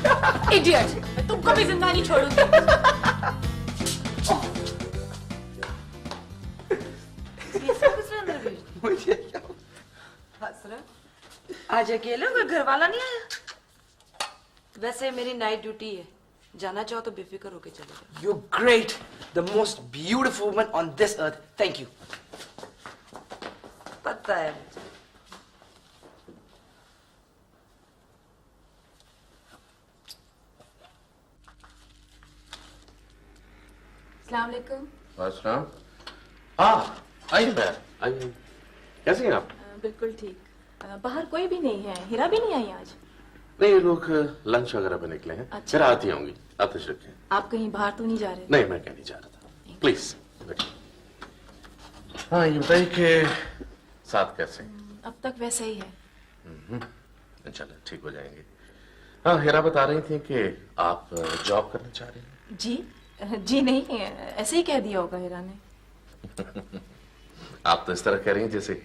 Idiot, मैं तुमको भी जिंदा नहीं छोड़ूंगी। ये सब किसने अंदर भेज दिया? मुझे क्या आज अकेले कोई घर वाला नहीं आया? वैसे मेरी नाइट ड्यूटी है, जाना चाहो तो बेफिक्र होके चले जाओ। You're great, the most beautiful woman on this earth. Thank you. पता है मुझे। अस्सलाम वालेकुम। अस्सलाम। हाँ, आइए बैठ, आइए। कैसे हैं आप? बिल्कुल ठीक। बाहर कोई भी नहीं है, हीरा भी नहीं आई आज। नहीं, ये लोग लंच वगैरह पे निकले हैं। अच्छा। फिर आती होंगी, आप तशरीफ रखें। आप कहीं बाहर तो नहीं जा रहे? नहीं, मैं कहीं नहीं जा रहा था। प्लीज बैठिए। हाँ, ये बताइए कि साथ कैसे? अब तक वैसे ही है। इंशाल्लाह ठीक हो जाएंगे। हाँ, हीरा बता रही थी कि आप जॉब करना चाह रही हैं। जी नहीं, ऐसे ही कह दिया होगा हीरा ने। आप तो इस तरह कह रही हैं जैसे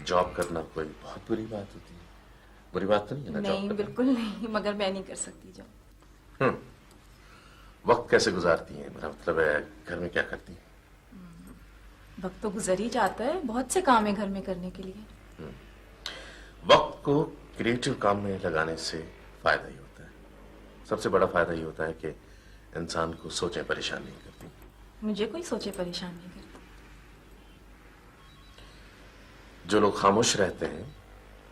जॉब करना कोई बहुत बुरी बात होती है। बुरी बात तो नहीं है ना? नहीं, बिल्कुल नहीं, मगर मैं नहीं कर सकती जॉब। वक्त कैसे गुजारती हैं? मेरा मतलब है घर में क्या करती हैं? वक्त तो गुजर ही जाता है, बहुत से काम है घर में करने के लिए। वक्त को क्रिएटिव काम में लगाने से फायदा ही होता है। सबसे बड़ा फायदा ये होता है कि इंसान को सोचें परेशान नहीं करती। मुझे कोई सोचे परेशान नहीं करता। जो लोग खामोश रहते हैं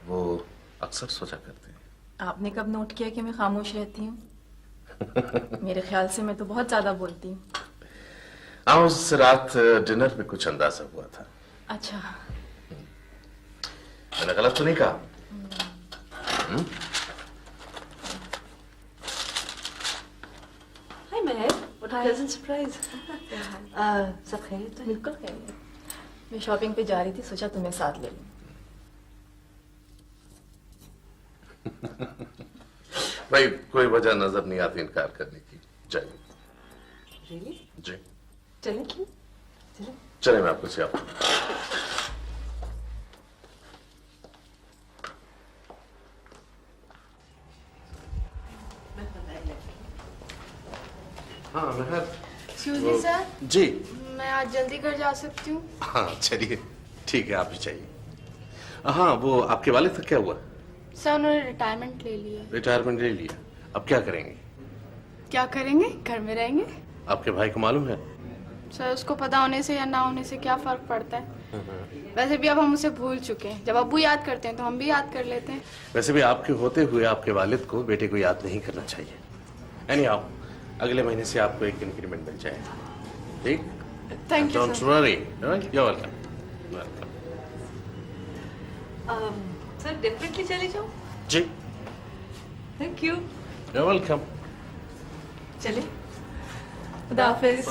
वो अक्सर सोचा करते हैं। आपने कब नोट किया कि मैं खामोश रहती हूँ? मेरे ख्याल से मैं तो बहुत ज्यादा बोलती हूँ। हाँ, उस रात डिनर में कुछ अंदाजा हुआ था। अच्छा। मैंने गलत तो नहीं कहा? हाय महक, व्हाट अ प्लेजेंट सरप्राइज। सब खैरियत है? बिल्कुल खैरियत। मैं शॉपिंग पे जा रही थी, सोचा तुम्हें साथ ले लूं। भाई, कोई वजह नजर नहीं आती इनकार करने की। जाइए। रियली? जी। चलें क्यों? चलें। चले, मैं आपको सिखाता हूं। हाँ, महर। एक्सक्यूज मी सर, जी। मैं आज जल्दी घर जा सकती हूँ? हाँ, चलिए, ठीक है, आप ही चाहिए। हाँ, वो आपके वालिद का क्या हुआ? सर उन्होंने रिटायरमेंट ले लिया। रिटायरमेंट ले लिया, अब क्या करेंगे? क्या करेंगे? घर में रहेंगे। आपके भाई को मालूम है? सर उसको पता होने से या ना होने से क्या फर्क पड़ता है? वैसे भी अब हम उसे भूल चुके हैं। जब अब्बू याद करते हैं तो हम भी याद कर लेते हैं। वैसे भी आपके होते हुए आपके वालिद को बेटे को याद नहीं करना चाहिए। Anyhow, अगले महीने से आपको एक इंक्रीमेंट मिल जाएगा। ठीक? Thank you Don't sir. worry. You're welcome. Sir definitely चले जाओ। जी। Thank you. You're welcome. चले। खुदा हाफिज।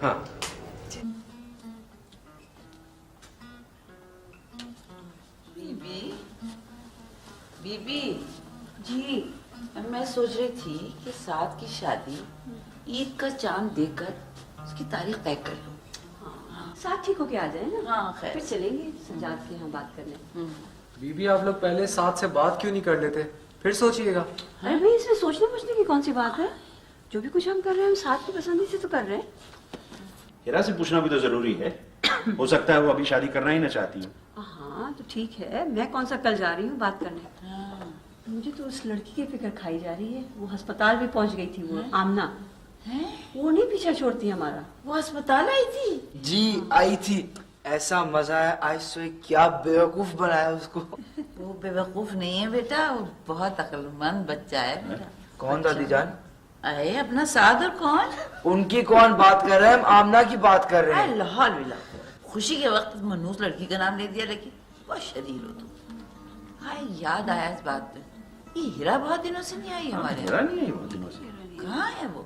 हाँ। बीबी, बीबी जी, मैं सोच रही थी कि साथ की शादी ईद का चांद देखकर उसकी तारीख तय कर लूं। साथ ठीक होके आ जाए ना। हाँ, खैर। फिर चलेंगे सजाद के यहाँ बात करने। बीबी, आप लोग पहले साथ से बात क्यों नहीं कर लेते? फिर सोचिएगा। अरे भाई, इसमें सोचने पूछने की कौन सी बात है? जो भी कुछ हम कर रहे हैं हम साथ की पसंदी से तो कर रहे हैं। हीरा से पूछना भी तो जरूरी है। हो सकता है वो अभी शादी करना ही ना चाहती हो। हाँ तो ठीक है, मैं कौन सा कल जा रही हूँ बात करने। मुझे तो उस लड़की की फिक्र खाई जा रही है। वो अस्पताल भी पहुँच गई थी, वो आमना है, वो नहीं पीछा छोड़ती हमारा। वो अस्पताल आई थी? जी आई थी। ऐसा मजा आया आज से, क्या बेवकूफ बनाया उसको। वो बेवकूफ नहीं है बेटा, वो बहुत अक्लमंद बच्चा है मेरा। कौन दादी जान? अरे अपना साद और कौन? उनकी कौन बात कर रहे हैं? हम आमना की बात कर रहे हैं। लाहौल बिला खुशी के वक्त मनूस लड़की का नाम ले दिया, लेकिन बहुत शरीर हो तुम। हाँ, याद आया इस बात पे, ये हीरा बहुत दिनों से नहीं आई हमारे हीरा नहीं आई बहुत दिनों से। कहाँ है वो?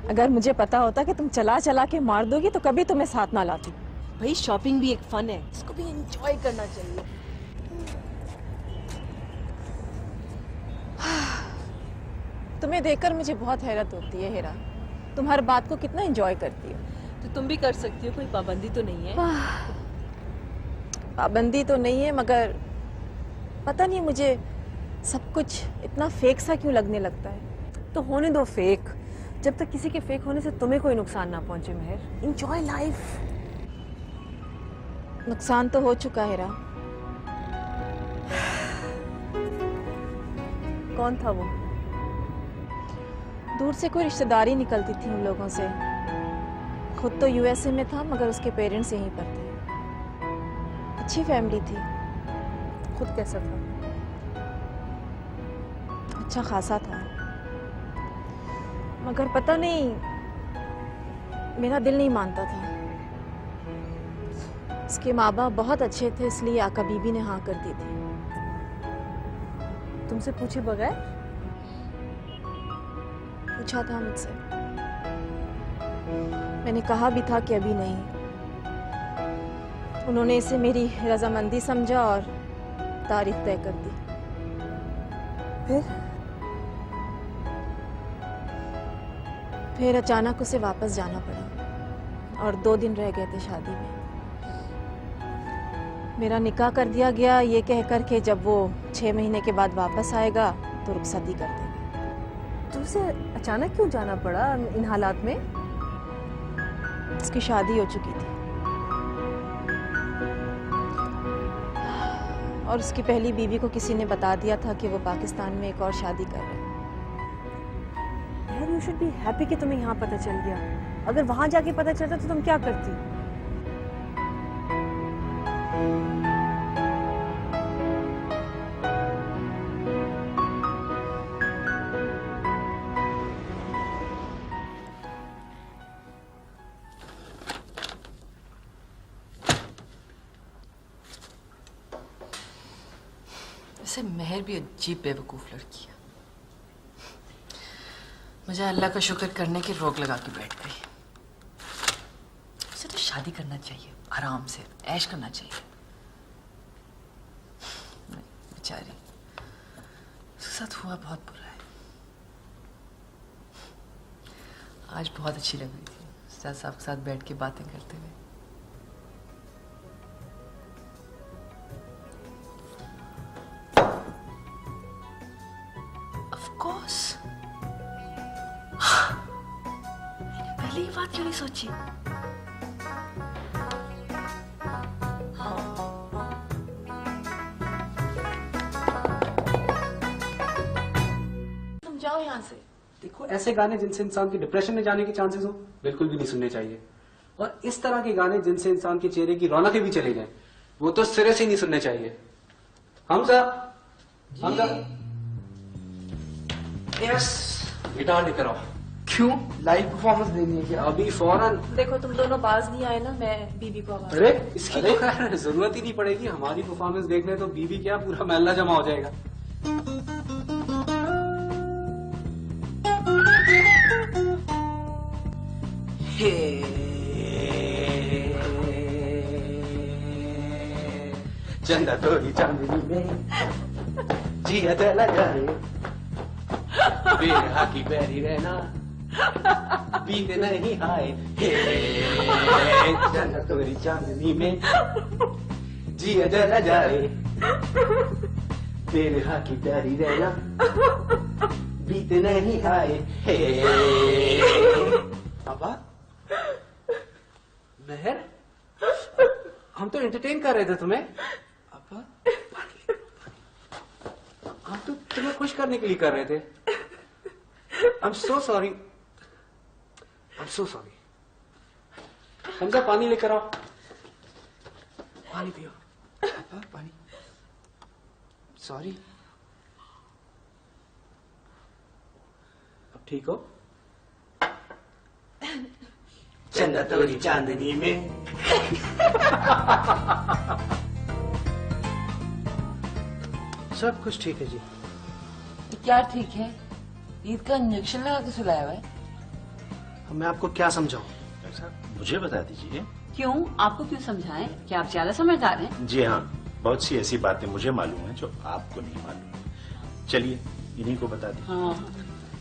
अगर मुझे पता होता कि तुम चला चला के मार दोगी तो कभी तुम्हें साथ ना लाती। भाई शॉपिंग भी एक फन है, इसको भी एंजॉय करना चाहिए। तुम्हें देखकर मुझे बहुत हैरत होती है हीरा, तुम हर बात को कितना एंजॉय करती हो। तो तुम भी कर सकती हो, कोई पाबंदी तो नहीं है। पाबंदी तो नहीं है, मगर पता नहीं मुझे सब कुछ इतना फेक सा क्यों लगने लगता है। तो होने दो फेक, जब तक किसी के फेक होने से तुम्हें कोई नुकसान ना पहुंचे मेहर। Enjoy life. नुकसान तो हो चुका है हेरा। कौन था वो? दूर से कोई रिश्तेदारी निकलती थी उन लोगों से। खुद तो यूएसए में था मगर उसके पेरेंट्स यहीं पर थे। अच्छी फैमिली थी। खुद कैसा था? अच्छा खासा था, मगर पता नहीं मेरा दिल नहीं मानता था। उसके माँ बाप बहुत अच्छे थे इसलिए आका बीबी ने हाँ कर दी थी। तुमसे पूछे बगैर? पूछा था मुझसे, मैंने कहा भी था कि अभी नहीं। उन्होंने इसे मेरी रजामंदी समझा और तारीख तय कर दी। फिर अचानक उसे वापस जाना पड़ा और 2 दिन रह गए थे शादी में। मेरा निकाह कर दिया गया ये कहकर के जब वो 6 महीने के बाद वापस आएगा तो रुखसती कर देगा। तो उसे अचानक क्यों जाना पड़ा इन हालात में? उसकी शादी हो चुकी थी और उसकी पहली बीवी को किसी ने बता दिया था कि वो पाकिस्तान में एक और शादी कर रहे हैं। यू शुड बी हैप्पी कि तुम्हें यहाँ पता चल गया। अगर वहां जाके पता चलता तो तुम क्या करती? वैसे मेहर भी अजीब बेवकूफ लड़की है। मुझे अल्लाह का शुक्र करने की रोक लगा के बैठ गई। उसे तो शादी करना चाहिए, आराम से ऐश करना चाहिए। बेचारी, उसके साथ हुआ बहुत बुरा है। आज बहुत अच्छी लग रही थी उस्ताद साहब के साथ बैठ के बातें करते हुए। Of course. पहले ये बात क्यों नहीं सोची? तुम जाओ यहाँ से। देखो, ऐसे गाने जिनसे इंसान के डिप्रेशन में जाने के चांसेस हो बिल्कुल भी नहीं सुनने चाहिए। और इस तरह के गाने जिनसे इंसान के चेहरे की रौनकें भी चले जाएं, वो तो सिरे से नहीं सुनने चाहिए। हमजा, हमजा, यस। गिटार लेकर आओ। क्यों? लाइव परफॉर्मेंस देनी है क्या? अभी फौरन। देखो तुम दोनों बाज नहीं आए ना, मैं बीबी को आवाज। अरे इसकी तो खैर जरूरत ही नहीं पड़ेगी। हमारी परफॉर्मेंस देखने तो बीबी क्या पूरा महल्ला जमा हो जाएगा। चंदा तोरी चांदनी में जिया चला जाए, बेरहा की बैरी रहना बीत नहीं आए। चंदा तोरी चांदनी में जिया चला जाए, बेरहा की बैरी रहना बीत नहीं आए। पापा, मेहर, हम तो एंटरटेन कर रहे थे तुम्हें। पापा, हम तो तुम्हें खुश करने के लिए कर रहे थे। I'm so sorry. I'm so sorry. Hamza, पानी लेकर आओ। पानी पियो। पापा, पानी। सॉरी। अब ठीक हो? चंदा तोरी चांदनी में। सब कुछ ठीक है जी। क्या ठीक है? ईद का इंजेक्शन लगा के सुलाया हुआ है। अब मैं आपको क्या समझाऊं? मुझे बता दीजिए। क्यों? आपको क्यों समझाएं? क्या आप ज्यादा समझदार हैं? जी हाँ, बहुत सी ऐसी बातें मुझे मालूम है जो आपको नहीं मालूम। चलिए इन्हीं को बता दीजिए। हाँ।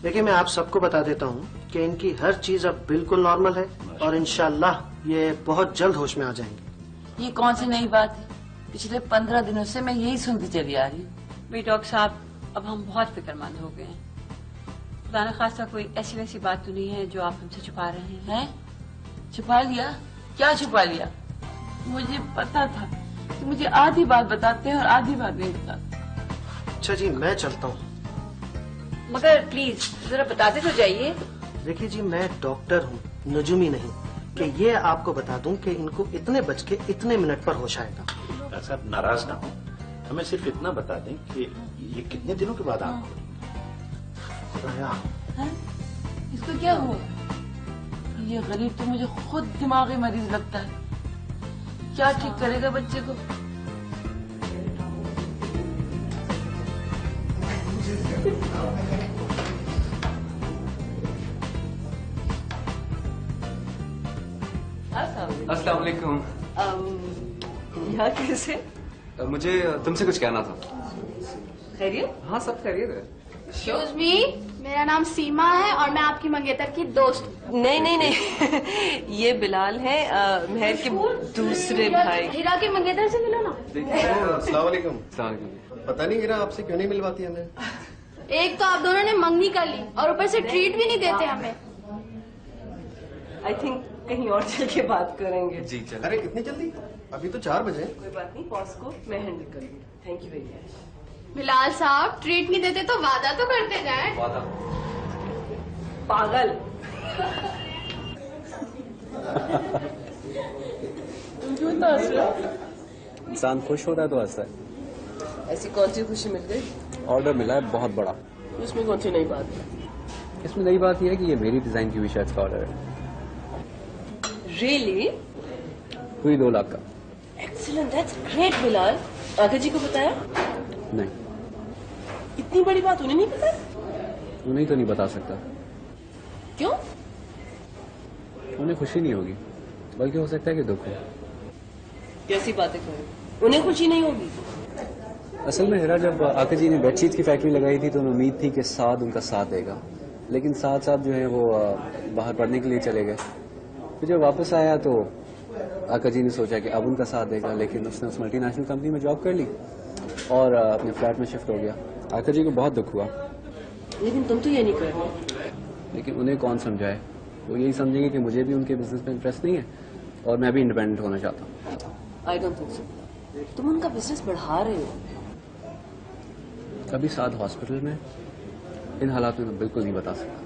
देखिए, मैं आप सबको बता देता हूँ कि इनकी हर चीज अब बिल्कुल नॉर्मल है और इंशाल्लाह ये बहुत जल्द होश में आ जाएंगे। ये कौन सी नई बात है? पिछले 15 दिनों से मैं यही सुनती चली आ रही हूँ। भाई डॉक्टर साहब, अब हम बहुत फिक्रमंद हो गए हैं। खुदा न खास्ता कोई ऐसी वैसी बात तो नहीं है जो आप हमसे छुपा रहे हैं? हैं? छुपा लिया? क्या छुपा लिया? मुझे पता था कि मुझे आधी बात बताते हैं और आधी बात नहीं बताते। अच्छा जी, मैं चलता हूँ। मगर प्लीज जरा बताते तो जाइए। देखिए जी, मैं डॉक्टर हूँ, नजुमी नहीं, कि ये आपको बता दूं कि इनको इतने बज के इतने मिनट पर होश आएगा। डॉक्टर साहब नाराज ना हो, हमें सिर्फ इतना बता दें कि ये कितने दिनों के बाद आंख खोली। हैं? इसको क्या हुआ? ये गरीब तो मुझे खुद दिमागी मरीज लगता है। क्या ठीक करेगा बच्चे को? अस्सलाम वालेकुम। यहाँ कैसे? मुझे तुमसे कुछ कहना था। खैरियत? हाँ, सब खैरियत है। एक्सक्यूज मी, मेरा नाम सीमा है और मैं आपकी मंगेतर की दोस्त हूँ। नहीं नहीं नहीं ये बिलाल है, महर के दूसरे भाई। हीरा के मंगेतर से मिलो ना। अस्सलाम वालेकुम। अस्सलाम वालेकुम। पता नहीं हीरा आपसे क्यों नहीं मिलवाती हमें। एक तो आप दोनों ने मंगनी कर ली और ऊपर से ट्रीट भी नहीं देते हमें। आई थिंक कहीं और चल के बात करेंगे। जी चल। अरे इतनी जल्दी? अभी तो 4 बजे। कोई बात नहीं, बॉस को मैं हैंडल करूंगी। Thank you very much. Bilal साहब, ट्रीट नहीं देते तो वादा तो करते जाएं। वादा? पागल। इंसान खुश होता है तो हंसता है। ऐसी कौन सी खुशी मिल गई? ऑर्डर मिला है बहुत बड़ा। उसमें कौन सी नई बात है? इसमें नई बात यह है कि ये मेरी डिजाइन की हुई शर्ट का ऑर्डर है। रियली? हुई 2 लाख का। Excellent, that's great Bilal. आगे जी को बताया? नहीं, इतनी बड़ी बात उन्हें नहीं पता? उन्हें तो नहीं बता सकता। क्यों? उन्हें खुशी नहीं होगी, बल्कि हो सकता है कि दुख हो। कैसी बातें करें? उन्हें खुशी नहीं होगी? असल में हीरा, जब आका जी ने बेडशीट की फैक्ट्री लगाई थी तो उन्हें उम्मीद थी कि साथ उनका साथ देगा, लेकिन साथ साथ जो है वो बाहर पढ़ने के लिए चले गए। फिर जब वापस आया तो आका जी ने सोचा कि अब उनका साथ देगा, लेकिन उसने उस मल्टीनेशनल कंपनी में जॉब कर ली और अपने फ्लैट में शिफ्ट हो गया। आका जी को बहुत दुख हुआ। लेकिन तुम तो ये नहीं कर रहे। लेकिन उन्हें कौन समझाए, वो यही समझेंगे कि मुझे भी उनके बिजनेस में इंटरेस्ट नहीं है और मैं भी इंडिपेंडेंट होना चाहता हूँ। I don't think so. तुम उनका बिजनेस बढ़ा रहे हो। कभी साथ हॉस्पिटल में, इन हालात में मैं बिल्कुल नहीं बता सकता।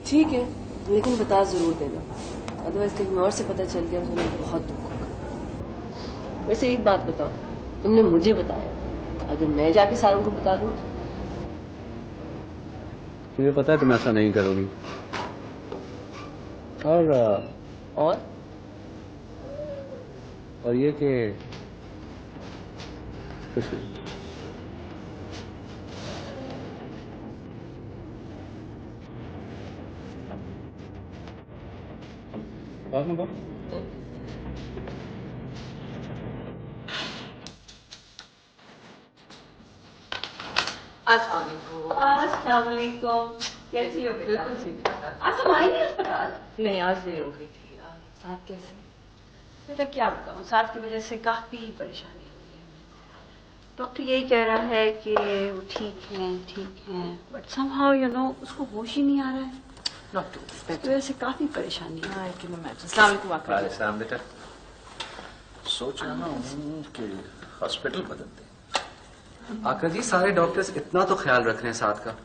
ठीक है, लेकिन बता जरूर देना, अदरवाइज कहीं और से पता चल गया तो उन्हें बहुत दुख होगा। वैसे एक बात बताओ, तुमने मुझे बताया, अगर मैं जाके सारों को बता दूं? मुझे पता है तुम ऐसा नहीं करोगी। और ये कि कुछ नहीं। बात में बात। अस्सलाम वालेकुम। कैसी हो बेटा? आज तुम आई नहीं अस्पताल? नहीं, आज देर हो गई थी। आप कैसे? बेटा क्या बताऊँ, साथ की वजह से काफी परेशानी हुई है। डॉक्टर यही कह रहा है कि वो ठीक है, बट समहाउ यू नो उसको होश ही नहीं आ रहा है। डॉक्टर, इस वजह से काफी परेशानी है। I can imagine. अस्सलाम वालेकुम आका। वालेकुम बेटा। सोच रहा हूँ कि हॉस्पिटल बदलते। आका जी, सारे डॉक्टर्स इतना तो ख्याल रख रहे हैं साथ का,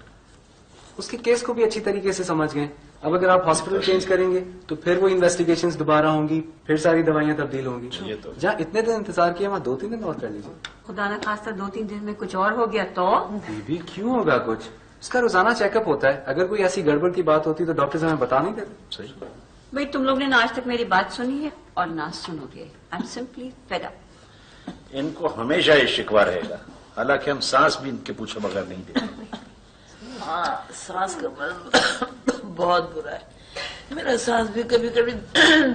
उसके केस को भी अच्छी तरीके से समझ गए। अब अगर आप हॉस्पिटल चेंज करेंगे तो फिर वो इन्वेस्टिगेशंस दोबारा होंगी, फिर सारी दवाइयां तब्दील होंगी। जहाँ इतने दिन इंतजार किया वहाँ 2-3 दिन और कर लीजिए। खुदा न खास्ता 2-3 दिन में कुछ और हो गया तो? बीबी, क्यों होगा कुछ? उसका रोजाना चेकअप होता है। अगर कोई ऐसी गड़बड़ की बात होती तो डॉक्टर्स हमें बता नहीं देते। सही। भाई तुम लोग ने ना आज तक मेरी बात सुनी है और ना सुनोगे। I am simply fed up. इनको हमेशा ये शिकवा रहेगा, हालांकि हम सांस भी इनके पूछे बगैर नहीं देते। हाँ, सांस का मर्ज बहुत बुरा है। मेरा सांस भी कभी कभी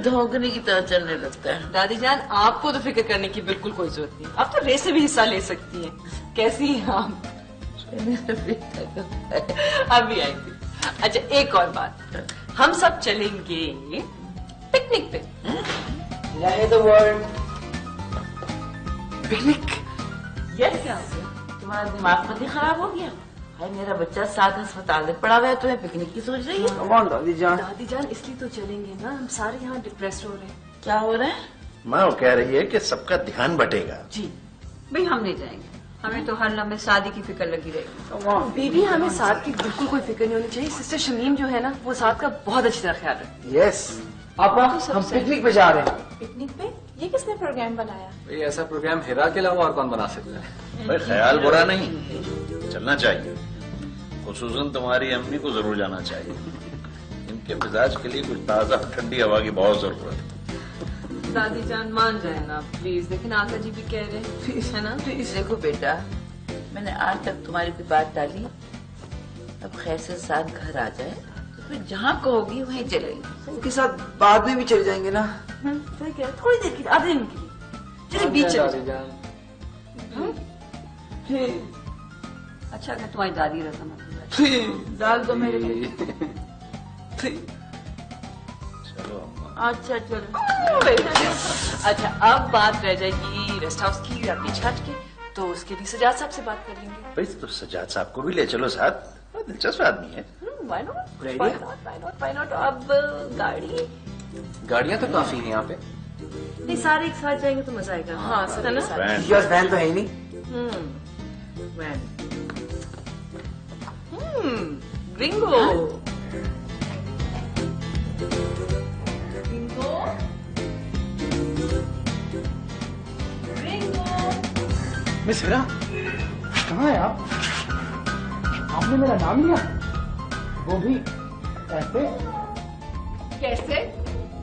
धोखने की तरह चलने लगता है। दादी जान, आपको तो फिक्र करने की बिल्कुल कोई जरूरत नहीं। आप तो रेस में भी हिस्सा ले सकती हैं। कैसी हैं आप? अभी आएंगे। अच्छा, एक और बात, हम सब चलेंगे पिकनिक पे। The world picnic. यस क्या हो गया? तुम्हारा दिमाग पति खराब हो गया? हाय मेरा बच्चा 7 अस्पताल में पड़ा हुआ है, तुम्हें पिकनिक की सोच रही है? कौन दादी जान? दादी जान इसलिए तो चलेंगे ना, हम सारे यहाँ डिप्रेस्ड हो रहे हैं। क्या हो रहा है? माँ वो कह रही है कि सबका ध्यान बटेगा। जी भाई हम नहीं जाएंगे, हमें तो हर लम्हे शादी की फिक्र लगी रहेगी। बीबी हमें साथ की बिल्कुल कोई फिक्र नहीं होनी चाहिए। सिस्टर शमीम जो है ना वो साथ का बहुत अच्छी तरह ख्याल रहे। यस पापा, हम पिकनिक पे जा रहे हैं। पिकनिक पे? ये किसने प्रोग्राम बनाया? भाई ऐसा प्रोग्राम हिरा के अलावा और कौन बना सकता है? भाई ख्याल बुरा नहीं, चलना चाहिए। खुसूसन तुम्हारी अम्मी को जरूर जाना चाहिए। इनके मिजाज के लिए कुछ ताजा ठंडी हवा की बहुत जरूरत है। दादी जान मान जाए ना प्लीज, लेकिन आका जी भी कह रहे हैं है ना। देखो बेटा, मैंने आज तक तुम्हारी कोई बात टाली, अब खैर से साथ घर आ जाए तो फिर जहाँ कहोगी वहीं चलेंगे। उनके साथ बाद में भी चले जाएंगे ना। तो क्या थोड़ी देर के लिए, आधे दिन के लिए चलिए बीच चले जाए। अच्छा क्या तुम्हारी दादी रजा डाल दो मेरे लिए। चलो अच्छा चलो। अच्छा अब बात रह जाएगी रेस्ट हाउस की या बीच हट की, तो उसके लिए सजाद साहब से बात कर लेंगे। भाई तो सजाद साहब को भी ले चलो साथ, बहुत दिलचस्प आदमी है। Why not? अब गाड़ियाँ तो काफी हैं यहाँ पे। नहीं सारे एक साथ जाएंगे तो मजा आएगा। हाँ सब एक साथ। यस वैन तो है ही नहीं। रिंगो मिस हिरा, कहाँ है आप? आपने मेरा नाम लिया, वो भी ऐसे? कैसे?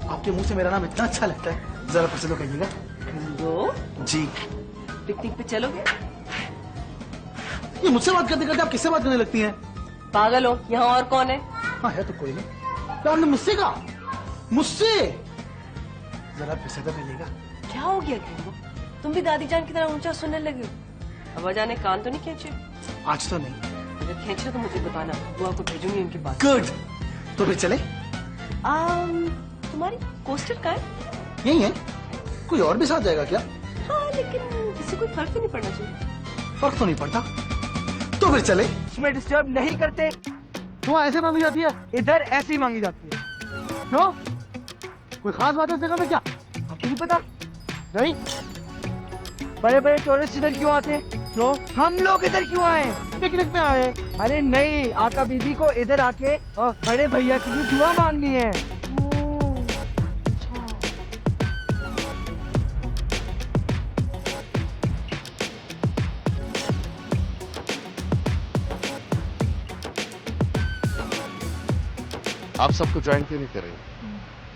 आपके मुंह से मेरा नाम इतना अच्छा लगता है, जरा फिर से तो कहिएगा। रिंगो जी। पिकनिक पे चलोगे? ये मुझसे बात करते करते आप किससे बात करने लगती हैं? पागल हो, यहाँ और कौन है? हाँ है तो कोई नहीं। तो आपने मुझसे कहा? मुझसे? जरा फिर से तो कहिएगा। क्या हो गया रिंगो? तुम भी दादी जान की तरह ऊंचा सुनने लगे हो? अब जाने कान तो नहीं खींचे? आज तो नहीं। अगर खींचे तो मुझे बताना, वो आपको भेजूंगी उनके पास। गुड। तो फिर चले? तुम्हारी कोस्टर का है? यही है, कोई और भी साथ जाएगा क्या? हाँ लेकिन किसी को फर्क तो नहीं पड़ना चाहिए। फर्क तो नहीं पड़ता, तो फिर चले। इसमें डिस्टर्ब नहीं करते। तो ऐसे मांगी जाती है? इधर ऐसी मांगी जाती है। क्यों? कोई खास बात है इस जगह में क्या? आपको नहीं पता? नहीं? बड़े बड़े टूरिस्ट इधर क्यों आते हैं? क्यों? हम लोग इधर क्यों आए? पिकनिक में आए। अरे नहीं, आका बीबी को इधर आके और बड़े भैया के लिए दुआ मांगनी है। आप सबको ज्वाइन क्यों नहीं कर रही?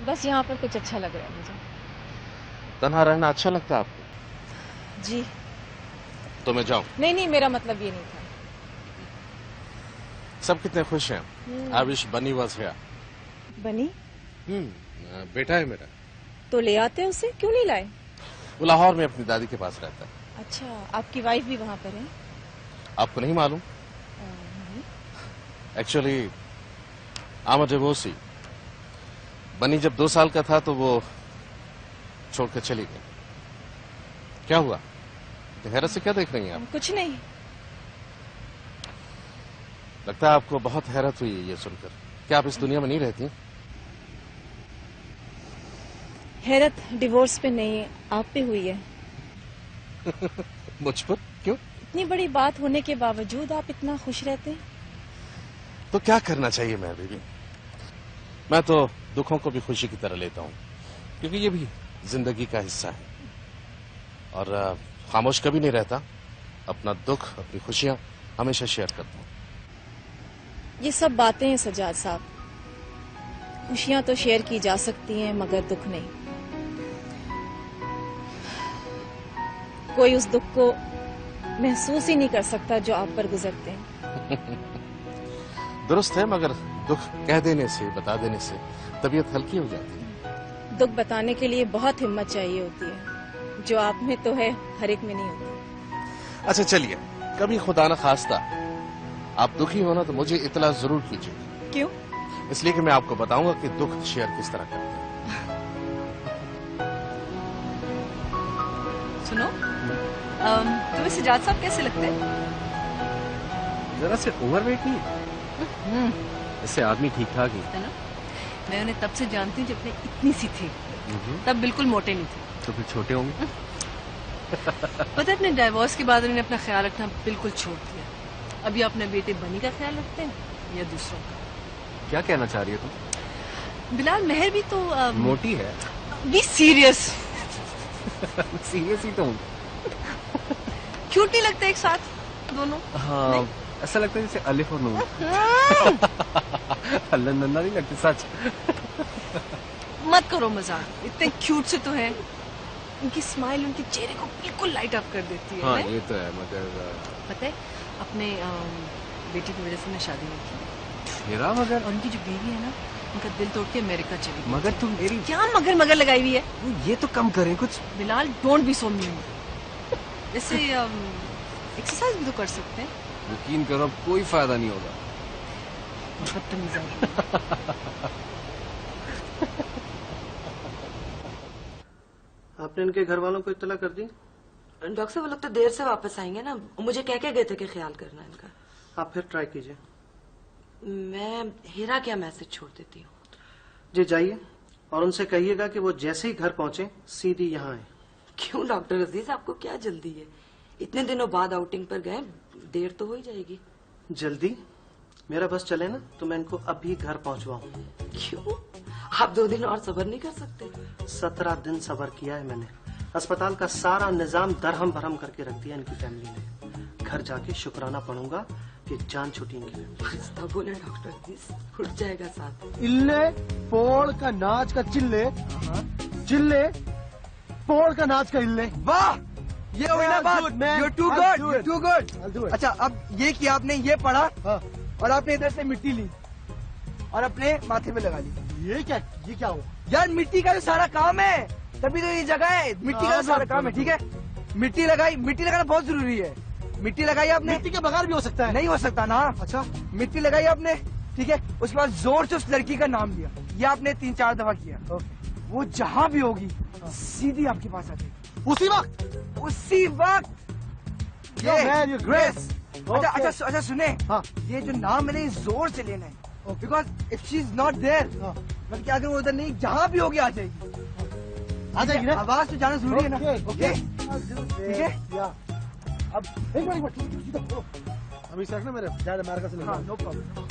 बस यहाँ पर कुछ अच्छा लग रहा है मुझे। तन्हा रहना अच्छा लगता है आपको? जी तो मैं जाऊं? नहीं, मेरा मतलब ये नहीं था। सब कितने खुश हैं। आई विश बनी वॉज हियर। बनी? बेटा है मेरा। तो ले आते उसे, क्यों नहीं लाए? वो लाहौर में अपनी दादी के पास रहता है। अच्छा, आपकी वाइफ भी वहाँ पर है? आपको नहीं मालूम? Actually I am a divorcee. बनी जब 2 साल का था तो वो छोड़कर चली गई। क्या हुआ? हैरत से क्या देख रही हैं आप? कुछ नहीं। लगता है आपको बहुत हैरत हुई है ये सुनकर। क्या आप इस दुनिया में नहीं रहती? हैरत डिवोर्स पे नहीं, आप पे हुई है। मुझ पर? क्यों? इतनी बड़ी बात होने के बावजूद आप इतना खुश रहते हैं। तो क्या करना चाहिए मैं बीबी? मैं तो दुखों को भी खुशी की तरह लेता हूँ, क्योंकि ये भी जिंदगी का हिस्सा है। और खामोश कभी नहीं रहता। अपना दुख, अपनी खुशियां हमेशा शेयर करता हूँ। ये सब बातें हैं सजाद साहब। खुशियां तो शेयर की जा सकती हैं मगर दुख नहीं। कोई उस दुख को महसूस ही नहीं कर सकता जो आप पर गुजरते हैं। दुरुस्त है, मगर दुख कह देने से, बता देने से तबीयत हल्की हो जाती है। दुख बताने के लिए बहुत हिम्मत चाहिए होती है, जो आप में तो है, हर एक में नहीं होती। अच्छा चलिए, कभी खुदा न खास्ता आप दुखी होना तो मुझे इतला जरूर कीजिए। क्यों? इसलिए कि मैं आपको बताऊंगा कि दुख शेयर किस तरह करते हैं। सुनो, तुम्हें सजाद साहब कैसे लगते हैं? जरा से ओवरवेट नहीं है, इससे आदमी ठीक ठाक ही है ना? मैं उन्हें तब से जानती हूँ जब मैं इतनी सी थी, तब बिल्कुल मोटे नहीं थे। तो फिर छोटे होंगे। पता है, अपने डाइवोर्स के बाद उन्होंने अपना ख्याल रखना बिल्कुल छोड़ दिया। अभी अपने बेटे बनी का ख्याल रखते हैं या दूसरों का? क्या कहना चाह रही हो तुम? बिलाल, मेहर भी तो मोटी है। Be serious. सीरियस ही तो हूँ। क्यूट नहीं लगते एक साथ दोनों? हाँ, ऐसा लगता है जैसे अलिफ और नून। अल्लाह नन्ना नहीं लगते सच। मत करो मजाक, इतने क्यूट से तो है। उनकी स्माइल उनके चेहरे को बिल्कुल लाइट अप कर देती है। हाँ, ये तो है, मगर पता है, अपने बेटी की वजह से मैं शादी नहीं की। मेरा मगर, और उनकी जो बीवी है ना, उनका दिल तोड़ के अमेरिका चली गई। मगर तुम मेरी क्या मगर मगर लगाई हुई है? ये तो कम करें कुछ। Bilal, don't be so mean. जैसे एक्सरसाइज भी तो कर सकते हैं। यकीन करो, अब कोई फायदा नहीं होगा। बदतमीज आदमी। आपने इनके घर वालों को इत्तला कर दी? डॉक्टर साहब, वो लोग तो देर से वापस आएंगे ना, मुझे कह के गए थे कि ख्याल करना इनका। आप फिर ट्राई कीजिए। मैं हीरा क्या मैसेज छोड़ देती हूँ। जी जाइए और उनसे कहिएगा कि वो जैसे ही घर पहुंचे सीधी यहाँ आए। क्यों डॉक्टर अजीज, आपको क्या जल्दी है? इतने दिनों बाद आउटिंग पर गए, देर तो हो ही जाएगी। जल्दी? मेरा बस चले ना तो मैं इनको अभी घर पहुंचवाऊं। क्यों? आप 2 दिन और सब्र नहीं कर सकते? 17 दिन सब्र किया है मैंने। अस्पताल का सारा निजाम दरहम भरम करके रख दिया इनकी फैमिली ने। घर जाके शुक्राना पढ़ूंगा कि जान छुटी इनकी। बोले डॉक्टर अजीज, उठ जाएगा साथ। इल्ले पोड़ का नाच का चिल्ले, चिल्ले पोड़ का नाच का इल्ले। वाह, ये हुई ना बात। You're too good, you're too good। अच्छा, अब ये किया आपने, ये पढ़ा और आपने इधर से मिट्टी ली और अपने माथे पे लगा ली। ये क्या हुआ? यार, मिट्टी का जो सारा काम है, तभी तो ये जगह है। मिट्टी का जो सारा काम है, ठीक है? मिट्टी लगाई, मिट्टी लगाना बहुत जरूरी है। मिट्टी लगाई आपने। मिट्टी के बगैर भी हो सकता है? नहीं हो सकता ना। अच्छा, मिट्टी लगाई आपने, ठीक है? उसके बाद जोर से उस लड़की का नाम लिया। ये आपने 3-4 दफा किया। वो जहाँ भी होगी सीधी आपके पास आ जाएगी। उसी वक्त? उसी वक्त। ये ग्रेस। अच्छा सुने, ये जो नाम है ना, जोर से लेना है। Because if she is not there, मतलब अगर वो उधर नहीं, जहाँ भी होगी आ जाएगी। आ जाएगी ना? आवाज तो जाना जरूरी है ना। ओके, ठीक है? अब एक मिनट, अभी से रखना, मेरे ज्यादा अमेरिका से लेना। No problem.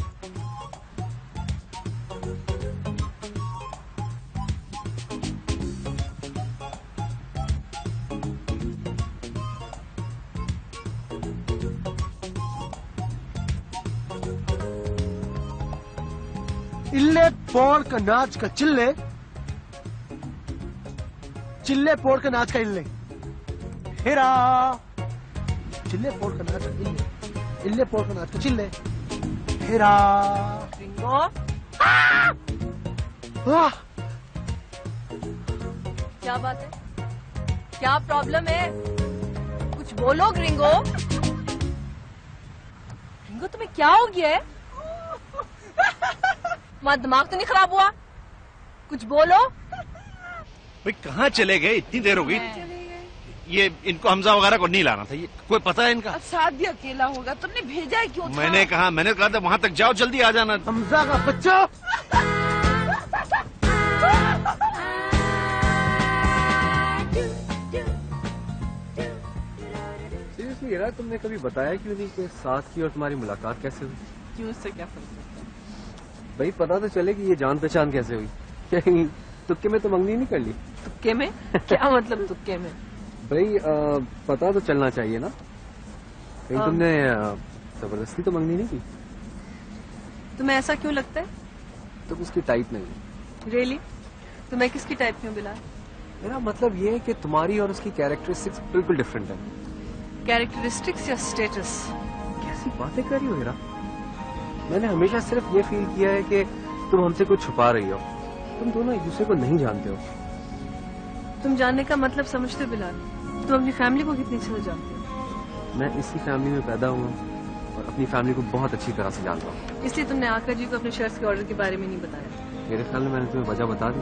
इल्ले पोड़ का नाच का चिल्ले, चिल्ले पोड़ का नाच का इल्ले। हेरा चिल्ले पोड़ का नाच का इल्ले, इल्ले पोड़ का नाच का चिल्ले। हेरा क्या बात है? क्या प्रॉब्लम है? कुछ बोलो ग्रिंगो। ग्रिंगो, तुम्हें क्या हो गया है? तुम्हारा दिमाग तो नहीं खराब हुआ? कुछ बोलो। भाई कहाँ चले गए? इतनी देर हो गई। ये इनको हमजा वगैरह को नहीं लाना था। ये कोई पता है इनका? साथ भी अकेला होगा, तुमने भेजा है क्यों? मैंने कहा था वहाँ तक जाओ, जल्दी आ जाना। हमजा का बच्चा। सीरियसली यार, तुमने कभी बताया क्यों नहीं कि साथ की और तुम्हारी मुलाकात कैसे हुई? क्यों, उससे क्या फर्क पड़ता है? भाई पता तो चले कि ये जान पहचान कैसे हुई। कहीं तुक्के में तो मंगनी नहीं कर ली? तुक्के में? क्या मतलब तुक्के में? भाई पता तो चलना चाहिए ना। कहीं तुमने जबरदस्ती तो मंगनी नहीं की? तुम्हें ऐसा क्यों लगता है? तुम उसकी टाइप नहीं। रियली? तो मैं किसकी टाइप की हूँ बिलाल? मेरा मतलब ये है कि तुम्हारी और उसकी कैरेक्टरिस्टिक्स बिल्कुल डिफरेंट है। कैरेक्टरिस्टिक्स या स्टेटस? कैसी बातें कर रही हो हीरा? मैंने हमेशा सिर्फ ये फील किया है कि तुम हमसे कुछ छुपा रही हो। तुम दोनों एक दूसरे को नहीं जानते हो। तुम जानने का मतलब समझते हो बिलाल? तुम अपनी फैमिली को कितनी अच्छे से जानते हो? मैं इसी फैमिली में पैदा हुआ और अपनी फैमिली को बहुत अच्छी तरह से जानता हूँ। इसलिए तुमने आका जी को अपने शर्ट्स के ऑर्डर के बारे में नहीं बताया? मेरे ख्याल में मैंने तुम्हें वजह बता दी।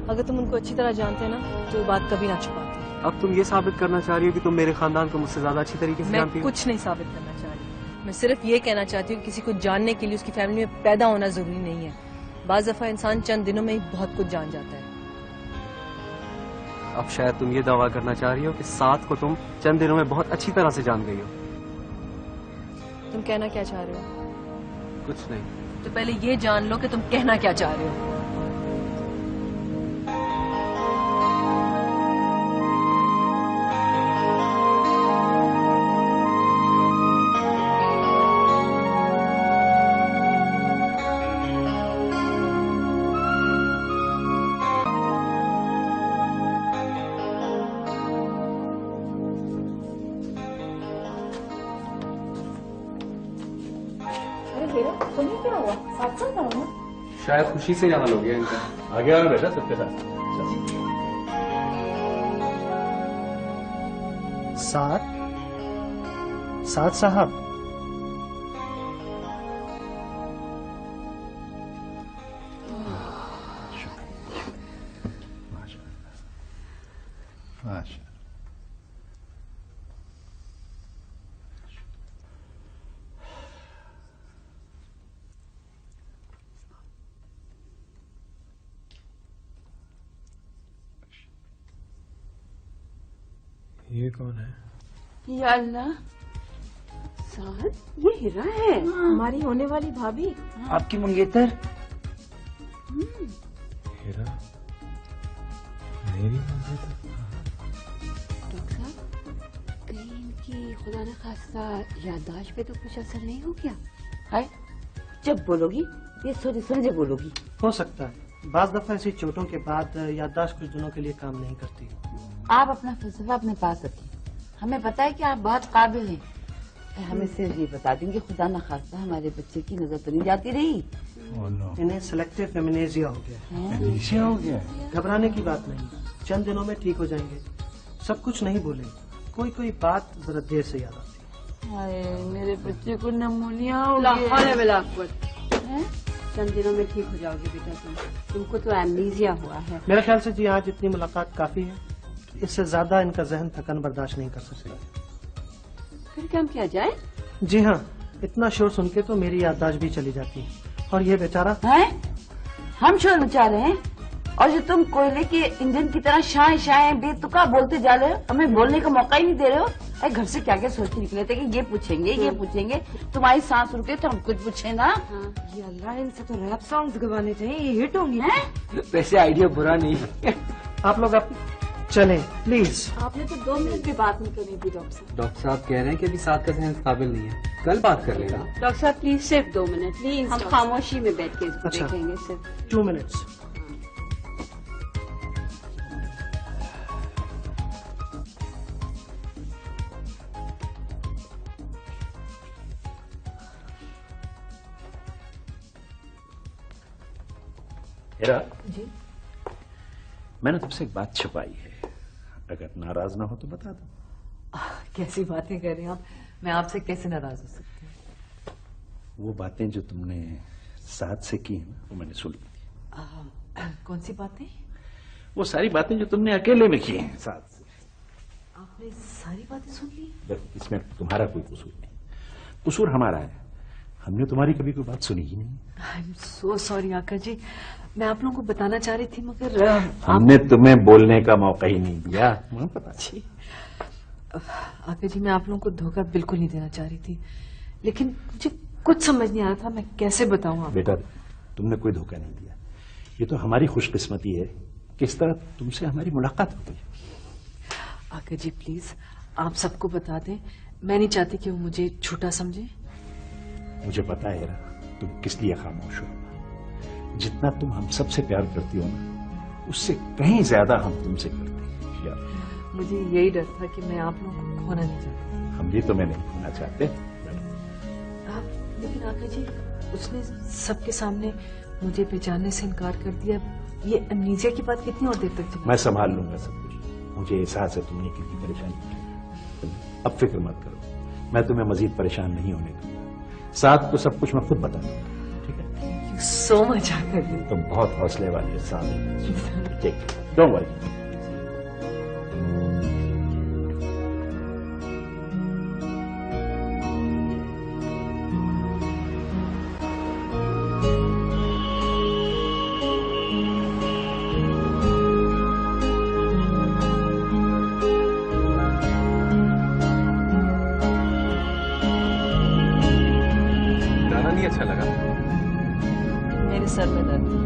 अगर तुम उनको अच्छी तरह जानते ना तो वो बात कभी ना छुपाते। अब तुम ये साबित करना चाह रही हो कि तुम मेरे खानदान को मुझसे ज्यादा अच्छी तरीके से मैं जानती हो? कुछ नहीं साबित करना चाह रही, मैं सिर्फ ये कहना चाहती हूँ कि किसी को जानने के लिए उसकी फैमिली में पैदा होना जरूरी नहीं है। बाज दफा इंसान चंद दिनों में ही बहुत कुछ जान जाता है। अब शायद तुम ये दावा करना चाह रही हो कि साथ को तुम चंद दिनों में बहुत अच्छी तरह से जान गई हो। तुम कहना क्या चाह रहे हो? कुछ नहीं। तो पहले ये जान लो कि तुम कहना क्या चाह रहे हो। शायद खुशी से यहाँ हो गया इनका। आगे आना बेटा सबके साथ। साथ साहब, ये कौन है? या अल्लाह, साहब ये हीरा है। हमारी होने वाली भाभी। आपकी मंगेतर। हीरा मेरी मंगेतर। डॉक्टर साहब, कहीं इनकी खुदा न खास्ता याददाश्त पे तो कुछ असर नहीं हो गया? हाय, जब बोलोगी ये सोचे समझे बोलोगी। हो सकता है बाज दफा ऐसी चोटों के बाद याददाश्त कुछ दिनों के लिए काम नहीं करती। आप अपना फलसफा अपने पास रखिए, हमें पता है कि आप बहुत काबिल हैं। हमें सिर्फ ये बता देंगे खुदा न खास्ता हमारे बच्चे की नजर तो नहीं जाती रही। इन्हें सिलेक्टिव फेमिनेजिया हो गया। हो गया? घबराने की बात नहीं, चंद दिनों में ठीक हो जाएंगे। सब कुछ नहीं भूले, कोई कोई बात जरा देर से याद आती है। हाय, मेरे बच्चे को नमूनिया हो गया। चंद दिनों में ठीक हो जाओगे बेटा तुमको तो एमनीजिया हुआ है। मेरे ख्याल से जी आज इतनी मुलाकात काफी है, इससे ज्यादा इनका जहन थकन बर्दाश्त नहीं कर सकता। फिर काम किया जाए? जी हाँ, इतना शोर सुन के तो मेरी याददाश्त भी चली जाती है। और ये बेचारा है, हम शोर मचा रहे हैं और जो तुम कोयले के इंजन की तरह शाएं शाएं बेतुका बोलते जा रहे हो, हमें बोलने का मौका ही नहीं दे रहे हो। अरे घर से क्या क्या सोच के निकले थे कि ये पूछेंगे ये पूछेंगे, तुम्हारी सांस रुके तो हम कुछ पूछे ना। ये अल्लाह, इनसे तो रैप सॉन्ग्स गवाने चाहिए, ये हिट होंगी। वैसे आइडिया बुरा नहीं है। आप लोग अब चलें प्लीज। आपने तो 2 मिनट भी बात नहीं करनी थी डॉक्टर साहब। डॉक्टर साहब कह रहे हैं कि अभी साथ का सहन काबिल नहीं है, कल बात कर लेगा। डॉक्टर साहब प्लीज सिर्फ 2 मिनट, प्लीज हम खामोशी में बैठ के इसको अच्छा। देखेंगे सिर्फ 2 मिनट्स। हीरा जी, मैंने तुमसे एक बात छुपाई है, अगर नाराज ना हो तो बता दो। कैसी बातें कर रहे हैं आप? मैं आपसे कैसे नाराज हो सकती हूँ? वो बातें जो तुमने साथ से की है ना, वो मैंने सुन ली थी। कौन सी बातें? वो सारी बातें जो तुमने अकेले में की हैं साथ से। आपने सारी बातें सुन ली? देखो, इसमें तुम्हारा कोई कसूर नहीं, कसूर हमारा है। हमने तुम्हारी कभी कोई बात सुनी ही नहीं। आई एम सो सॉरी आका जी, मैं आप लोगों को बताना चाह रही थी मगर हमने तुम्हें बोलने का मौका ही नहीं दिया। तुम्हें पता जी आका जी, मैं आप लोगों को धोखा बिल्कुल नहीं देना चाह रही थी, लेकिन मुझे कुछ समझ नहीं आ रहा था मैं कैसे बताऊं आपको। बेटा, तुमने कोई धोखा नहीं दिया। ये तो हमारी खुशकिस्मती है कि इस तरह तुमसे हमारी मुलाकात हो गई। आका जी प्लीज आप सबको बता दें, मैं नहीं चाहती कि वो मुझे झूठा समझे। मुझे पता है हीरा, तुम किस लिए खामोश हो। जितना तुम हम सबसे प्यार करती हो ना, उससे कहीं ज्यादा हम तुमसे करते हैं यार। मुझे यही डर था कि मैं आप लोगों को खोना नहीं चाहती। हम भी तुम्हें नहीं खोना चाहते। लेकिन आका जी, उसने सबके सामने मुझे पहचानने से इनकार कर दिया। ये अमनीजिया की बात कितनी और देर तक चलेगी? मैं संभाल लूंगा सब कुछ। मुझे एहसास है तुमने कितनी परेशानी की। अब फिक्र मत करो, मैं तुम्हें मजीद परेशान नहीं होने दूंगा। साथ को सब कुछ मैं खुद बता दूंगा। ठीक है? थैंक यू सो मच आका जी। तुम बहुत हौसले वाली हो। साथ डोंट वरी। नहीं अच्छा लगा? मेरे सर में दर्द है।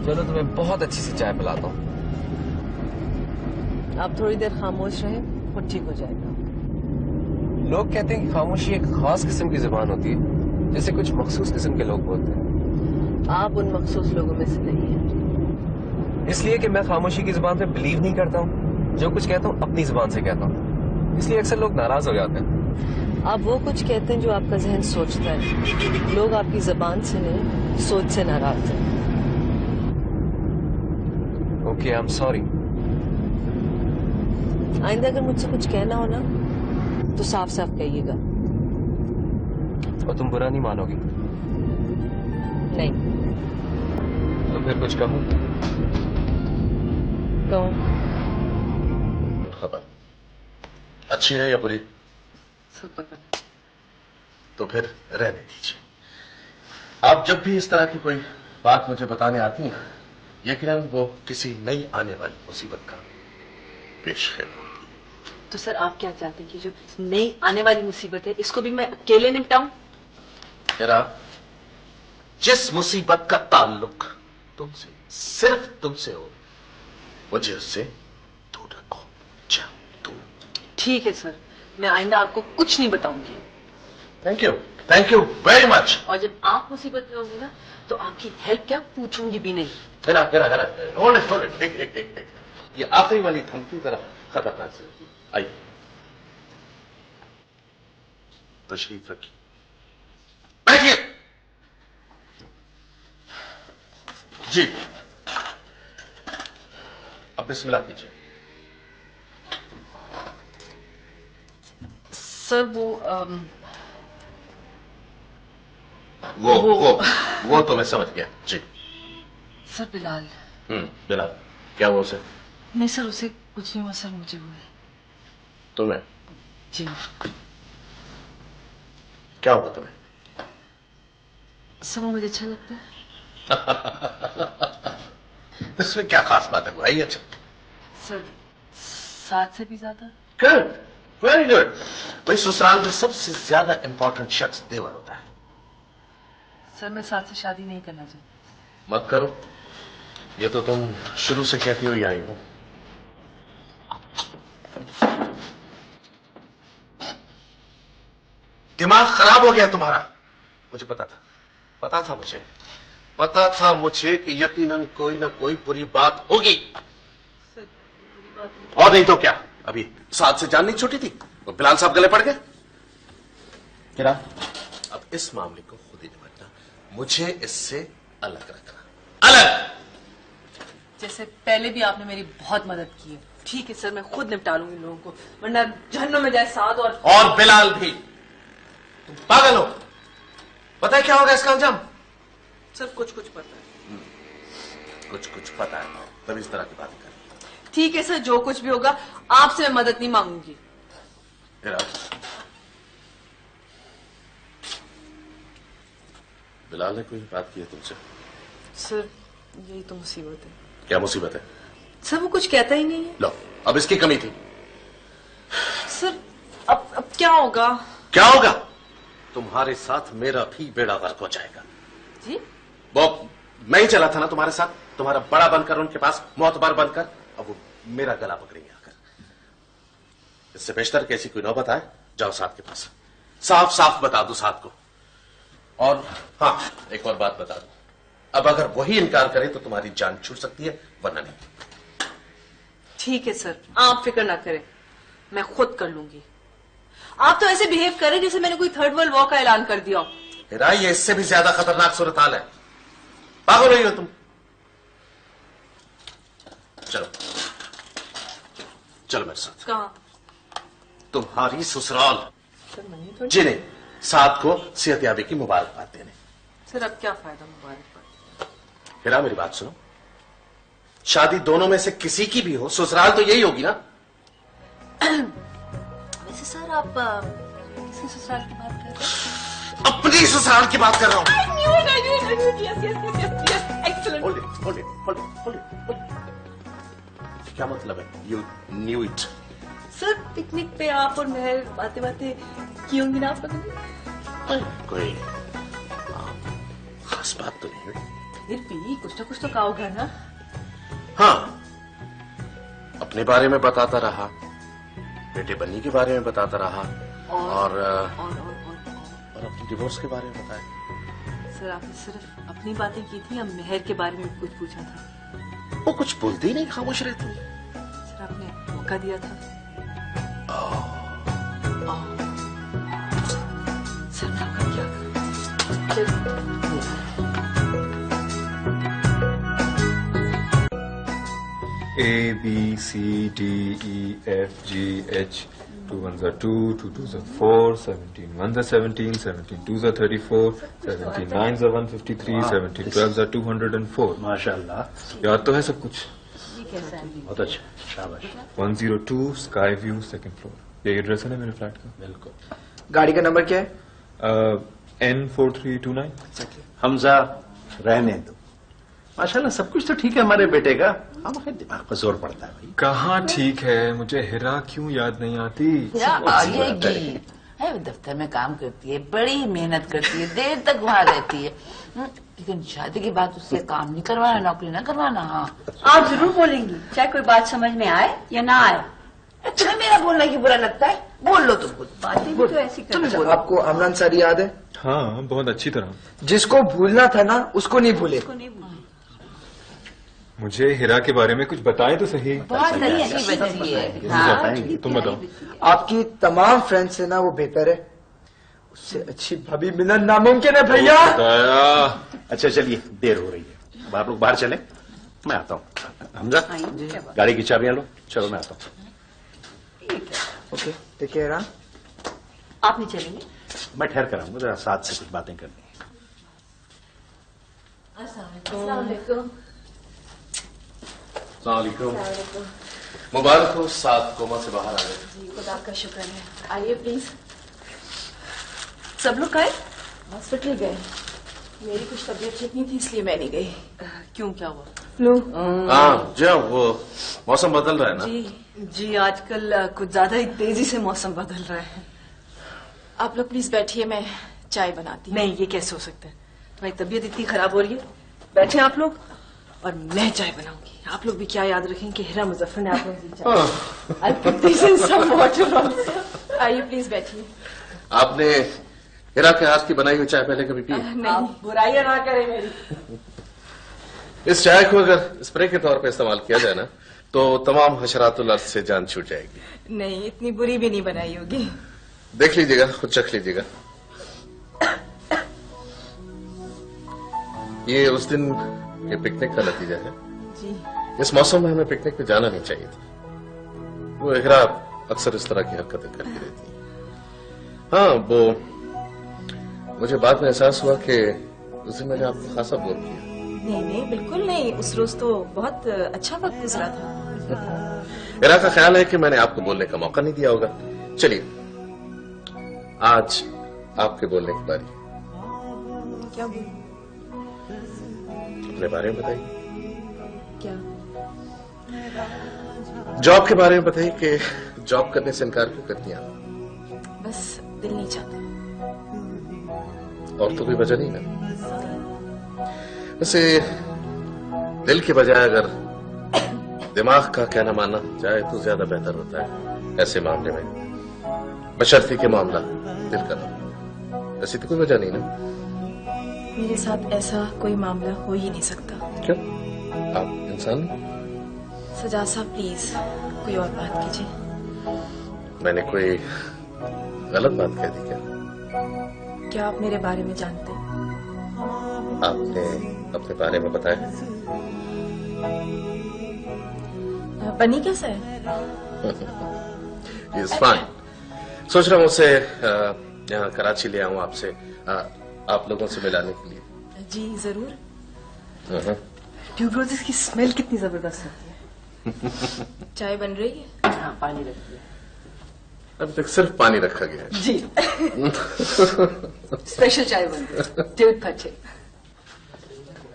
चलो तुम्हें बहुत अच्छी सी चाय पिलाता हूँ। आप थोड़ी देर खामोश रहें और ठीक हो जाएगा। लोग कहते हैं कि खामोशी एक खास किस्म की जुबान होती है, जैसे कुछ मखसूस किस्म के लोग बोलते हैं। आप उन मखसूस लोगों में से नहीं हैं। इसलिए कि मैं खामोशी की जुबान पे बिलीव नहीं करता हूँ। जो कुछ कहता हूँ अपनी जुबान से कहता हूँ, इसलिए अक्सर लोग नाराज हो जाते हैं। आप वो कुछ कहते हैं जो आपका जहन सोचता है। लोग आपकी जबान से नहीं, सोच से नाराज हैं। Okay, I am sorry. आइंदा अगर मुझसे कुछ कहना हो ना तो साफ साफ कहिएगा। और तुम बुरा नहीं मानोगी? नहीं। तो फिर कुछ कहूँ? कहूँ? खबर अच्छी है या बुरी? तो फिर रहने दीजिए। आप जब भी इस तरह की कोई बात मुझे बताने आती हैं, यकीनन वो किसी नई आने वाली मुसीबत का पेशखेल। तो सर आप क्या चाहते हैं कि जो नई आने वाली मुसीबत है इसको भी मैं अकेले निपटाऊं? मेरा जिस मुसीबत का ताल्लुक तुमसे, सिर्फ तुमसे हो, मुझे उससे दूर रखो। जाओ दूर। ठीक है सर, मैं आइंदा आपको कुछ नहीं बताऊंगी। Thank you very much. और जब आप मुसीबत में होंगे ना तो आपकी हेल्प क्या पूछूंगी भी नहीं। Hold it. ये आखिरी वाली धमकी जरा खतरनाक से। आइए, तशरीफ रखिए, बैठिए। जी, अब बिस्मिल्लाह कीजिए। सर वो तो मैं समझ गया। जी सर बिलाल। बिलाल, क्या हुआ उसे? नहीं सर, उसे कुछ नहीं हुआ सर, मुझे हुआ। तुम्हें? जी। क्या हुआ तुम्हें? सर मुझे अच्छा लगता है। इसमें क्या खास बात है भाई? अच्छा सर 7 से भी ज्यादा। Good, very good. भाई ससुराल में सबसे ज्यादा इंपॉर्टेंट शख्स देवर होता है। सर मैं 7 से शादी नहीं करना चाहती। मत करो, ये तो तुम शुरू से कहती हुई आई हो। दिमाग खराब हो गया तुम्हारा। मुझे पता था मुझे कि यकीनन कोई ना कोई बुरी बात होगी। और नहीं तो क्या, अभी साथ से जान नहीं छूटी थी, वो बिलाल साहब गले पड़ गए। क्या? अब इस मामले को खुद ही निपटना, मुझे इससे अलग रखना। अलग। जैसे पहले भी आपने मेरी बहुत मदद की है। ठीक है सर, मैं खुद निपटा लूंगी लोगों को, वरना जहन्नुम में जाए साथ। और बिलाल भी। तुम पागल हो। पता है क्या होगा इसका अंजाम? सर कुछ पता है। कुछ पता है, तभी इस तरह की बातें कर। ठीक है सर, जो कुछ भी होगा आपसे मैं मदद नहीं मांगूंगी। बिलाल ने कोई बात की है तुमसे? सर यही तो मुसीबत है। क्या मुसीबत है? सर वो कुछ कहता ही नहीं है। लो, अब इसकी कमी थी। सर अब क्या होगा? क्या होगा? तुम्हारे साथ मेरा भी बेड़ा गर्क हो जाएगा। जी? वो मैं ही चला था ना तुम्हारे साथ, तुम्हारा बड़ा बनकर, उनके पास मोतबर बनकर। अब वो मेरा गला पकड़ेंगे आकर। इससे बेशतर कि ऐसी कोई नौबत आए, जाओ साथ के पास, साफ साफ बता दो साथ को। और हाँ, एक और बात बता दो, अब अगर वही इनकार करे तो तुम्हारी जान छूट सकती है, वरना नहीं। ठीक है सर, आप फिक्र ना करें, मैं खुद कर लूंगी। आप तो ऐसे बिहेव करें जैसे मैंने कोई थर्ड वर्ल्ड वॉर का ऐलान कर दिया। हिरा, ये इससे भी ज्यादा खतरनाक सूरत हाल है। पागल नहीं हो तुम? चलो मेरे साथ। कहाँ? तुम्हारी ससुराल। सर नहीं तो। जी नहीं, साथ को सेहतयाबी की मुबारकबाद देने। सर अब क्या फायदा मुबारकबाद? हिरा मेरी बात सुनो, शादी दोनों में से किसी की भी हो, ससुराल तो यही होगी ना। वैसे सर आप किसकी ससुराल की बात कर रहे हैं? अपनी ससुराल की बात कर रहा हूं। क्या मतलब है? You knew it? Sir picnic पे आप और मैं बातें की होंगी ना आप लोगों ने? कोई बात तो नहीं हुई। फिर भी कुछ तो कहा होगा ना। हाँ, अपने बारे में बताता रहा, बेटे बन्नी के बारे में बताता रहा और अपने डिवोर्स के बारे में बताया। सर आपने सिर्फ अपनी बातें की थी या मेहर के बारे में कुछ पूछा था? वो कुछ बोलती ही नहीं, खामोश रहती। सर आपने मौका दिया था। सर मैं आपका क्या A, B, C, D, E, F, G, H. 2 1s are 2, 2 2s are 4, 17 1s are 17, 17 2s are 34, 17 9s are 153, 17 12s are 204. माशाल्लाह। याद तो है सब कुछ? बहुत अच्छा, शाबाश। 102 स्काई व्यू सेकंड फ्लोर। ये एड्रेस है ना मेरे फ्लैट का? बिल्कुल। गाड़ी का नंबर क्या है? N4329। हमजा रहने दो। माशाल्लाह सब कुछ तो ठीक है हमारे बेटे का, हम दिमाग पर जोर पड़ता है भाई। कहाँ ठीक है? मुझे हिरा क्यों याद नहीं आती? आएगी है, वो दफ्तर में काम करती है, बड़ी मेहनत करती है, देर तक वहाँ रहती है। लेकिन शादी के बाद उससे काम नहीं करवाना, नौकरी ना करवाना। हाँ आप जरूर बोलेंगी, चाहे कोई बात समझ में आए या ना आए। तुम्हें मेरा बोलना की बुरा लगता है? बोल लो तुम। बातें भी तो ऐसी करते हैं। आपको अमरान सर याद है? हाँ, बहुत अच्छी तरह। जिसको भूलना था ना उसको नहीं भूले। मुझे हिरा के बारे में कुछ बताए तो सही। बहुत अच्छी बच्ची है। हाँ, तुम बताओ। आपकी तमाम फ्रेंड से ना वो बेहतर है, उससे अच्छी भाभी मिलना नामुमकिन है भैया। अच्छा चलिए, देर हो रही है, अब आप लोग बाहर चले, मैं आता हूँ। हमजा गाड़ी की चाबियां लो, चलो मैं आता हूँ। Okay take care. आप नहीं चलेंगे? मैं ठहर कर आऊंगा, जरा साथ से कुछ बातें करनी है। मुबारक हो, 7 कोमा से बाहर आ गए। जी खुदा का शुक्र है। आइए प्लीज। सब लोग गए? हॉस्पिटल गए, मेरी कुछ तबीयत ठीक नहीं थी इसलिए मैं नहीं गई। क्यों, क्या हुआ? फ्लू। हाँ जी, वो मौसम बदल रहा है ना। जी आजकल कुछ ज्यादा ही तेजी से मौसम बदल रहा है। आप लोग प्लीज बैठिए, मैं चाय बनाती हूँ। नहीं, ये कैसे हो सकता है? तुम्हारी तबीयत इतनी खराब हो रही है, बैठे आप लोग और मैं चाय बनाऊंगी। आप लोग भी क्या याद रखें कि हिरा मुजफ्फर ने आप लोगों से चाय। I'll put this in some water also. आइए प्लीज बैठिए। आपने हिरा के हाथ की बनाई हुई चाय पहले कभी पी? नहीं, बुराइयां ना करें मेरी। इस चाय को अगर स्प्रे के तौर पे इस्तेमाल किया जाए ना तो तमाम हशरातुल अर्द से जान छूट जाएगी। नहीं, इतनी बुरी भी नहीं बनाई होगी। देख लीजिएगा, खुद चख लीजिएगा। ये उस दिन ये पिकनिक का नतीजा है। जी। इस मौसम में हमें पिकनिक पे जाना नहीं चाहिए था। वो हिरा अक्सर इस तरह की हरकतें करती रहती है। हाँ, वो मुझे बाद में एहसास हुआ कि उस दिन मैंने आपको खासा बोर किया। नहीं नहीं, बिल्कुल नहीं, उस रोज तो बहुत अच्छा वक्त गुजरा था। हिरा का ख्याल है कि मैंने आपको बोलने का मौका नहीं दिया होगा। चलिए, आज आपके बोलने की बारी। क्या बोलूं? अपने बारे में बताइए। क्या? जॉब के बारे में बताइए कि जॉब करने से इनकार क्यों करती हैं आप? बस दिल नहीं चाहता। और तो कोई वजह नहीं ना? वैसे दिल की बजाय अगर दिमाग का कहना मानना जाए तो ज्यादा बेहतर होता है ऐसे मामले में, बशर्ते के मामला दिल का ना। ऐसी तो कोई वजह नहीं ना? मेरे साथ ऐसा कोई मामला हो ही नहीं सकता। क्यों? आप इंसान नहीं? सजाद साहब प्लीज कोई और बात कीजिए। मैंने कोई गलत बात कह दी क्या? क्या आप मेरे बारे में जानते हैं? आपने अपने बारे में बताया? बनी कैसा है? Is fine. सोच रहा हूँ उसे यहाँ कराची ले आऊँ आपसे, आप लोगों से मिलाने के लिए। जी जरूर। ट्यूबरोजेस की स्मेल कितनी जबरदस्त होती है। चाय बन रही है? हाँ, पानी रख दिया। अभी तक सिर्फ पानी रखा गया है। जी। स्पेशल चाय बन रही है।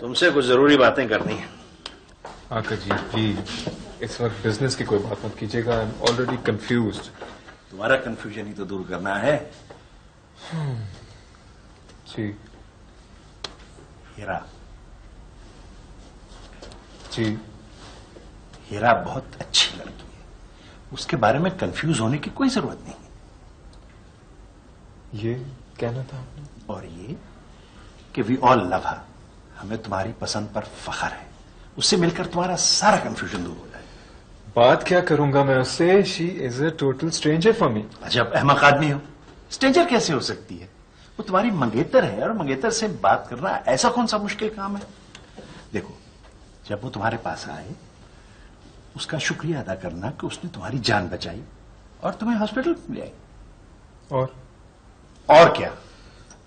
तुमसे कुछ जरूरी बातें करनी है। आका जी प्लीज, इस वक्त बिजनेस की कोई बात मत कीजिएगा। I am already confused. तुम्हारा कंफ्यूजन ही तो दूर करना है। जी। हीरा। जी। हीरा बहुत अच्छी लड़की है, उसके बारे में कंफ्यूज होने की कोई जरूरत नहीं। ये कहना था आपने? और ये कि वी ऑल लव हर, हमें तुम्हारी पसंद पर फख्र है, उससे मिलकर तुम्हारा सारा कंफ्यूजन दूर हो जाए। बात क्या करूंगा मैं उससे? She is a total stranger for me. अजब अहमक आदमी हो, स्ट्रेंजर कैसे हो सकती है? वो तुम्हारी मंगेतर है और मंगेतर से बात करना ऐसा कौन सा मुश्किल काम है? देखो, जब वो तुम्हारे पास आए उसका शुक्रिया अदा करना कि उसने तुम्हारी जान बचाई और तुम्हें हॉस्पिटल ले आई। और क्या?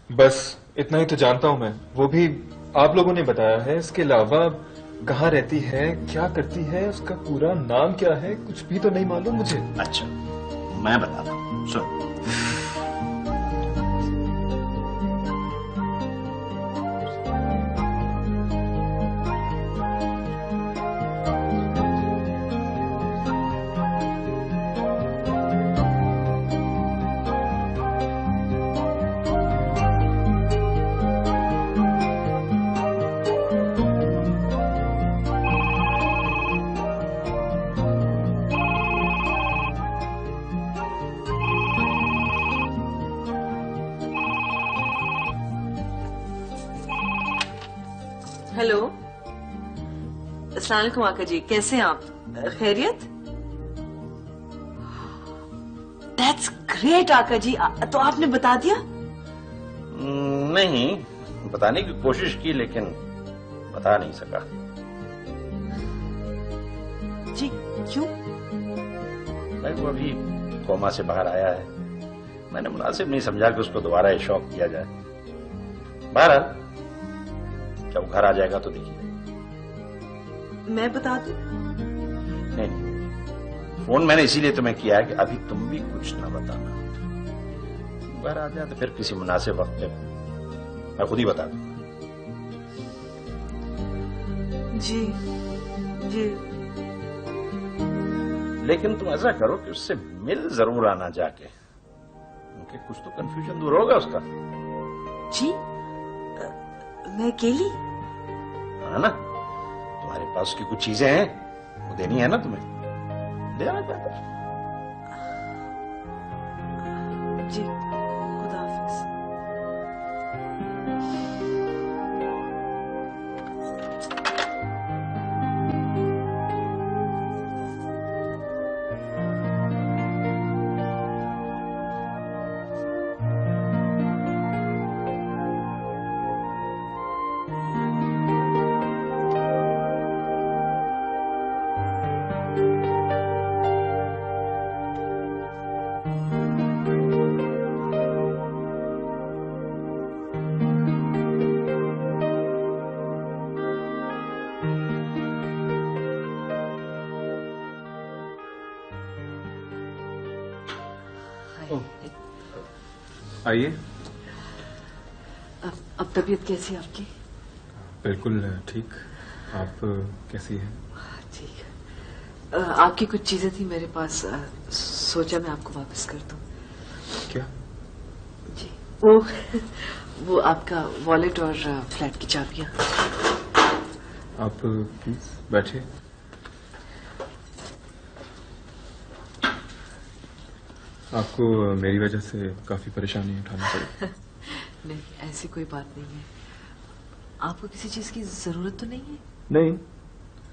बस इतना ही तो जानता हूं मैं, वो भी आप लोगों ने बताया है। इसके अलावा कहाँ रहती है, क्या करती है, उसका पूरा नाम क्या है, कुछ भी तो नहीं मालूम मुझे। अच्छा, मैं बताता हूं, सुन। हेलो, अस्सलाम वालेकुम आका जी, कैसे हैं आप? खैरियत? दैट्स ग्रेट आका जी, तो आपने बता दिया? नहीं, बताने की कोशिश की लेकिन बता नहीं सका। जी क्यों? भाई वो अभी कोमा से बाहर आया है, मैंने मुनासिब नहीं समझा कि उसको दोबारा ये शौक किया जाए। बहरहाल जब वो घर आ जाएगा तो देखिए। मैं बता दूं? नहीं, फोन मैंने इसीलिए तुम्हें किया है कि अभी तुम भी कुछ ना बताना। घर आ जाए तो फिर किसी मुनासिब वक्त पे मैं खुद ही बता दूंगा। जी जी। लेकिन तुम ऐसा करो कि उससे मिल जरूर आना जाके, क्योंकि कुछ तो कंफ्यूजन दूर होगा उसका। जी मैं अकेली? है ना, तुम्हारे पास की कुछ चीजें हैं, वो देनी है ना तुम्हें, दे आना जाकर। जी खुदा हाफिज। आइए। अब तबीयत कैसी है आपकी? बिल्कुल ठीक। आप कैसी हैं? ठीक। आपकी कुछ चीजें थी मेरे पास, सोचा मैं आपको वापस कर दूं। क्या? जी वो आपका वॉलेट और फ्लैट की चाबियां। आप प्लीज बैठिए। आपको मेरी वजह से काफी परेशानी उठानी पड़ी। नहीं, ऐसी कोई बात नहीं है। आपको किसी चीज की जरूरत तो नहीं है? नहीं,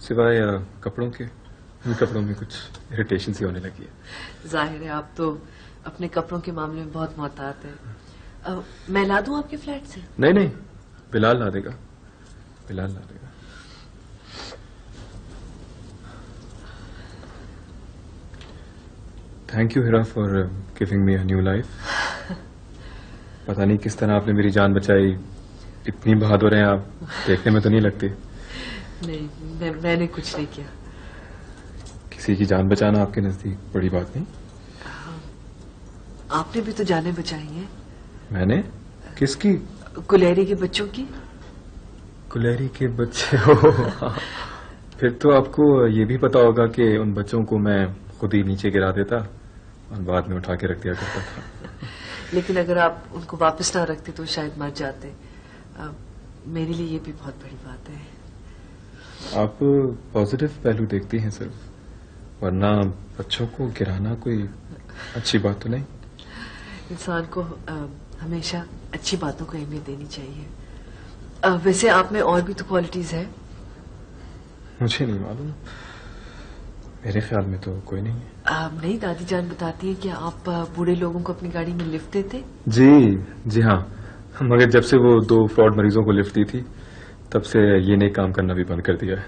सिवाय कपड़ों के। इन कपड़ों में कुछ इरिटेशन सी होने लगी है। जाहिर है आप तो अपने कपड़ों के मामले में बहुत मोहतात है। मैं ला दूं आपके फ्लैट से? नहीं नहीं, बिलाल ला देगा, बिलाल ला देगा। Thank you Hira for giving me a new life. पता नहीं किस तरह आपने मेरी जान बचाई। इतनी बहादुर हैं आप, देखने में तो नहीं लगती। नहीं, मैंने कुछ नहीं किया। किसी की जान बचाना आपके नजदीक बड़ी बात नहीं? आपने भी तो जानें बचाई हैं। मैंने? किसकी? गुलेरी के बच्चों की। गुलेरी के बच्चे हो? फिर तो आपको ये भी पता होगा कि उन बच्चों को मैं खुद ही नीचे गिरा देता और बाद में उठा के रख दिया करता था। लेकिन अगर आप उनको वापस ना रखते तो शायद मर जाते। मेरे लिए ये भी बहुत बड़ी बात है। आप पॉजिटिव पहलू देखती हैं सिर्फ, वरना बच्चों को गिराना कोई अच्छी बात तो नहीं। इंसान को हमेशा अच्छी बातों को अहमियत देनी चाहिए। वैसे आप में और भी तो क्वालिटीज है। मुझे नहीं मालूम, मेरे ख्याल में तो कोई नहीं है। नहीं, दादी जान बताती है कि आप बूढ़े लोगों को अपनी गाड़ी में लिफ्ट देते। जी हाँ, मगर जब से वो 2 फ्रॉड मरीजों को लिफ्ट दी थी तब से ये नए काम करना भी बंद कर दिया है।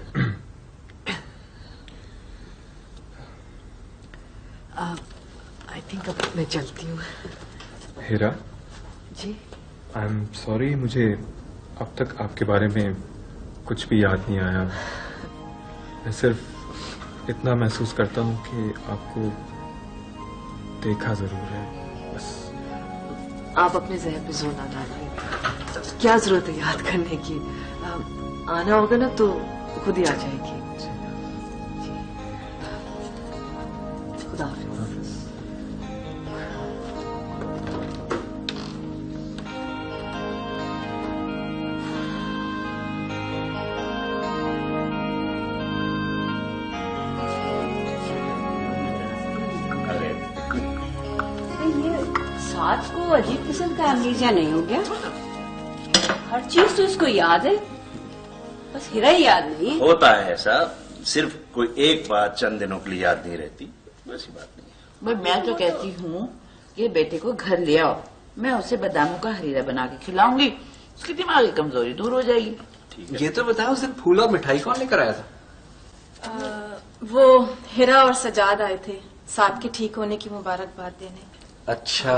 आई थिंक अब मैं चलती हूँ। हीरा जी, आई एम सॉरी, मुझे अब तक आपके बारे में कुछ भी याद नहीं आया। मैं सिर्फ इतना महसूस करता हूँ कि आपको देखा जरूर है, बस। आप अपने जहन पे जोर ना डालिए, क्या जरूरत है याद करने की। आना होगा ना तो खुद ही आ जाएगी। खुदा हाफिज़। साथ को अजीब किस्म का अमनीजा नहीं हो गया? हर चीज तो इसको याद है, बस हीरा ही याद नहीं। होता है ऐसा, सिर्फ कोई एक बात चंद दिनों के लिए याद नहीं रहती, वैसी बात नहीं। भाई मैं तो कहती हूँ कि बेटे को घर ले आओ, मैं उसे बादामों का हरीरा बना के खिलाऊंगी, उसकी दिमागी कमजोरी दूर हो जाएगी। ये तो बताओ, उस दिन फूल और मिठाई कौन लेकर आया था? वो हिरा और सजाद आए थे साथ के ठीक होने की मुबारकबाद देने। अच्छा,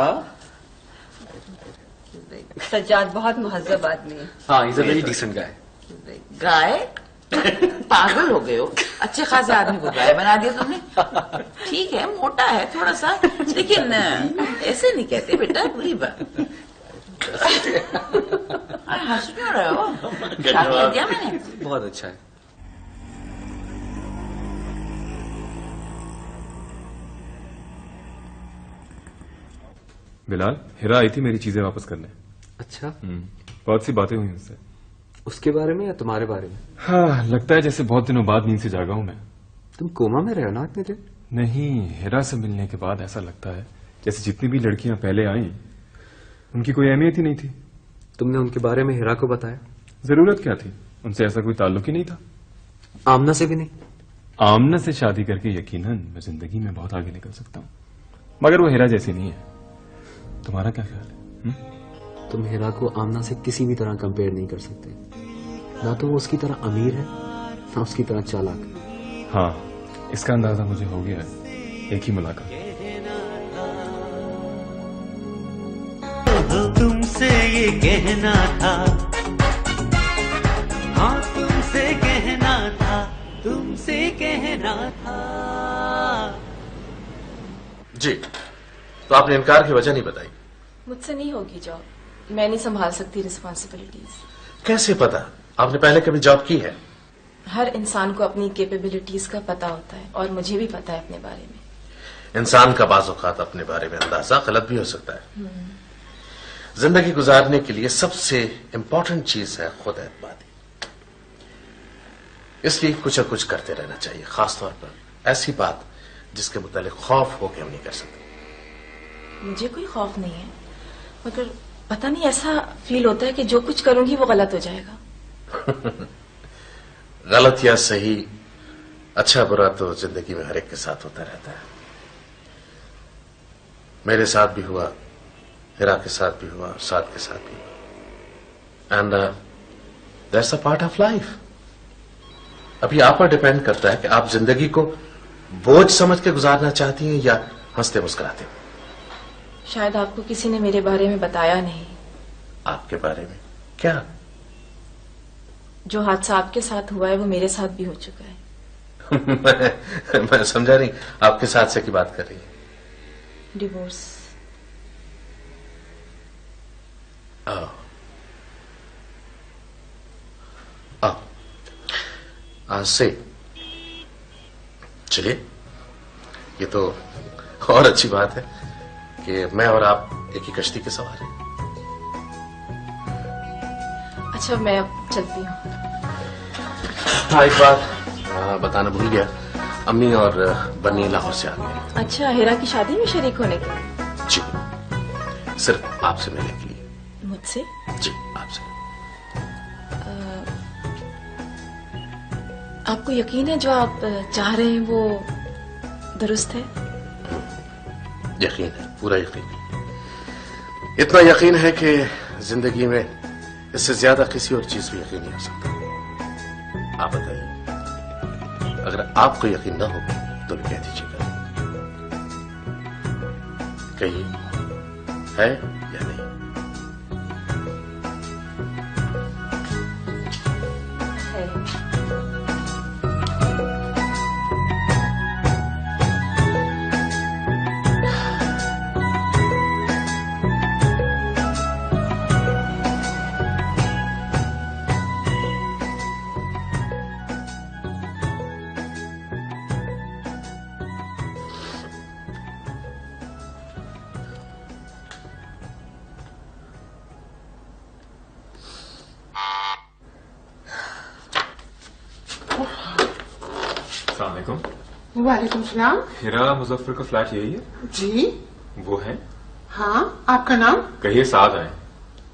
सज्जाद बहुत मुहज्जब आदमी है। हाँ, is a very decent guy. गाय? पागल हो गए हो, अच्छे खासे आदमी को गाय बना दिया तुमने। ठीक है, मोटा है थोड़ा सा, लेकिन ऐसे नहीं कहते बेटा, बुरी बात। हंस क्यों रहे हो? शादी कर दिया मैंने। बहुत अच्छा है। बिलाल, हिरा आई थी मेरी चीजें वापस करने। अच्छा, बहुत सी बातें हुई उससे। उसके बारे में या तुम्हारे बारे में? हाँ, लगता है जैसे बहुत दिनों बाद नींद से जागा हूं मैं। तुम कोमा में रहे हो ना इतने दिन? नहीं, हिरा से मिलने के बाद ऐसा लगता है जैसे जितनी भी लड़कियां पहले आई उनकी कोई अहमियत ही नहीं थी। तुमने उनके बारे में हिरा को बताया? जरूरत क्या थी, उनसे ऐसा कोई ताल्लुक ही नहीं था। आमना से भी नहीं? आमना से शादी करके यकीनन मैं जिंदगी में बहुत आगे निकल सकता हूँ, मगर वो हिरा जैसी नहीं है। तुम्हारा क्या ख्याल है? तुम हिरा को आमना से किसी भी तरह कंपेयर नहीं कर सकते। ना तो वो उसकी तरह अमीर है, ना उसकी तरह चालाक। हाँ, इसका अंदाजा मुझे हो गया है एक ही मुलाकात। तुमसे ये कहना था, हाँ तुमसे कहना था, तुमसे कहना था। जी, तो आपने इनकार की वजह नहीं बताई। मुझसे नहीं होगी जॉब, मैं नहीं संभाल सकती रिस्पॉन्सिबिलिटीज। कैसे पता? आपने पहले कभी जॉब की है? हर इंसान को अपनी कैपेबिलिटीज का पता होता है, और मुझे भी पता है अपने बारे में। इंसान का बाज़ औक़ात अपने बारे में अंदाजा गलत भी हो सकता है। जिंदगी गुजारने के लिए सबसे इंपॉर्टेंट चीज है खुद एतमादी। इसलिए कुछ न कुछ करते रहना चाहिए, खासतौर पर ऐसी बात जिसके मुतालिक खौफ हो के हम नहीं कर सकते। मुझे कोई खौफ नहीं है, मगर पता नहीं ऐसा फील होता है कि जो कुछ करूंगी वो गलत हो जाएगा। गलत या सही, अच्छा बुरा तो जिंदगी में हर एक के साथ होता रहता है। मेरे साथ भी हुआ, हिरा के साथ भी हुआ, साद के साथ भी हुआ, and that's a part of life. अभी आप पर डिपेंड करता है कि आप जिंदगी को बोझ समझ के गुजारना चाहती हैं या हंसते मुस्कुराते। शायद आपको किसी ने मेरे बारे में बताया नहीं। आपके बारे में क्या? जो हादसा आपके साथ हुआ है वो मेरे साथ भी हो चुका है। मैं समझा नहीं, आप किस हादसे की बात कर रही हैं? डिवोर्स। से चलिए, ये तो और अच्छी बात है कि मैं और आप एक ही कश्ती के सवार हैं। अच्छा अच्छा मैं अब चलती हूँ। हाँ, एक बात बताना भूल गया, अम्मी और बन्नी लाहौर से आ गए। अच्छा, हिरा की शादी में शरीक होने के लिए? जी, सिर्फ आपसे मिलने के लिए। मुझसे? जी, आपसे। आपको यकीन है जो आप चाह रहे हैं वो दुरुस्त है? यकीन है, पूरा यकीन है। इतना यकीन है कि जिंदगी में इससे ज्यादा किसी और चीज पे यकीन नहीं हो सकता। आप बताइए, अगर आपको यकीन ना हो तो भी कह दीजिएगा। कहिए, है या नहीं? वालेकुम सलाम। हिरा मुजफ्फर का फ्लैट यही है? जी। वो है? हाँ, आपका नाम? कहिए साथ आए।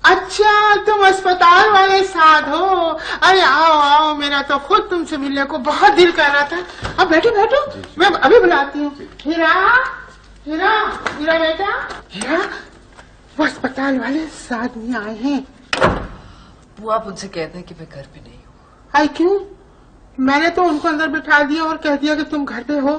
अच्छा, तुम अस्पताल वाले साथ हो? अरे आओ आओ, मेरा तो खुद तुमसे मिलने को बहुत दिल कर रहा था। अब बैठो बैठो, मैं अभी बुलाती हूँ। हिरा, हिरा, हिरा बेटा, हिरा, वो अस्पताल वाले साथ में आए हैं। वो आप उनसे कहते हैं कि मैं घर पे नहीं हूँ। आई क्यों? मैंने तो उनको अंदर बिठा दिया और कह दिया कि तुम घर पे हो।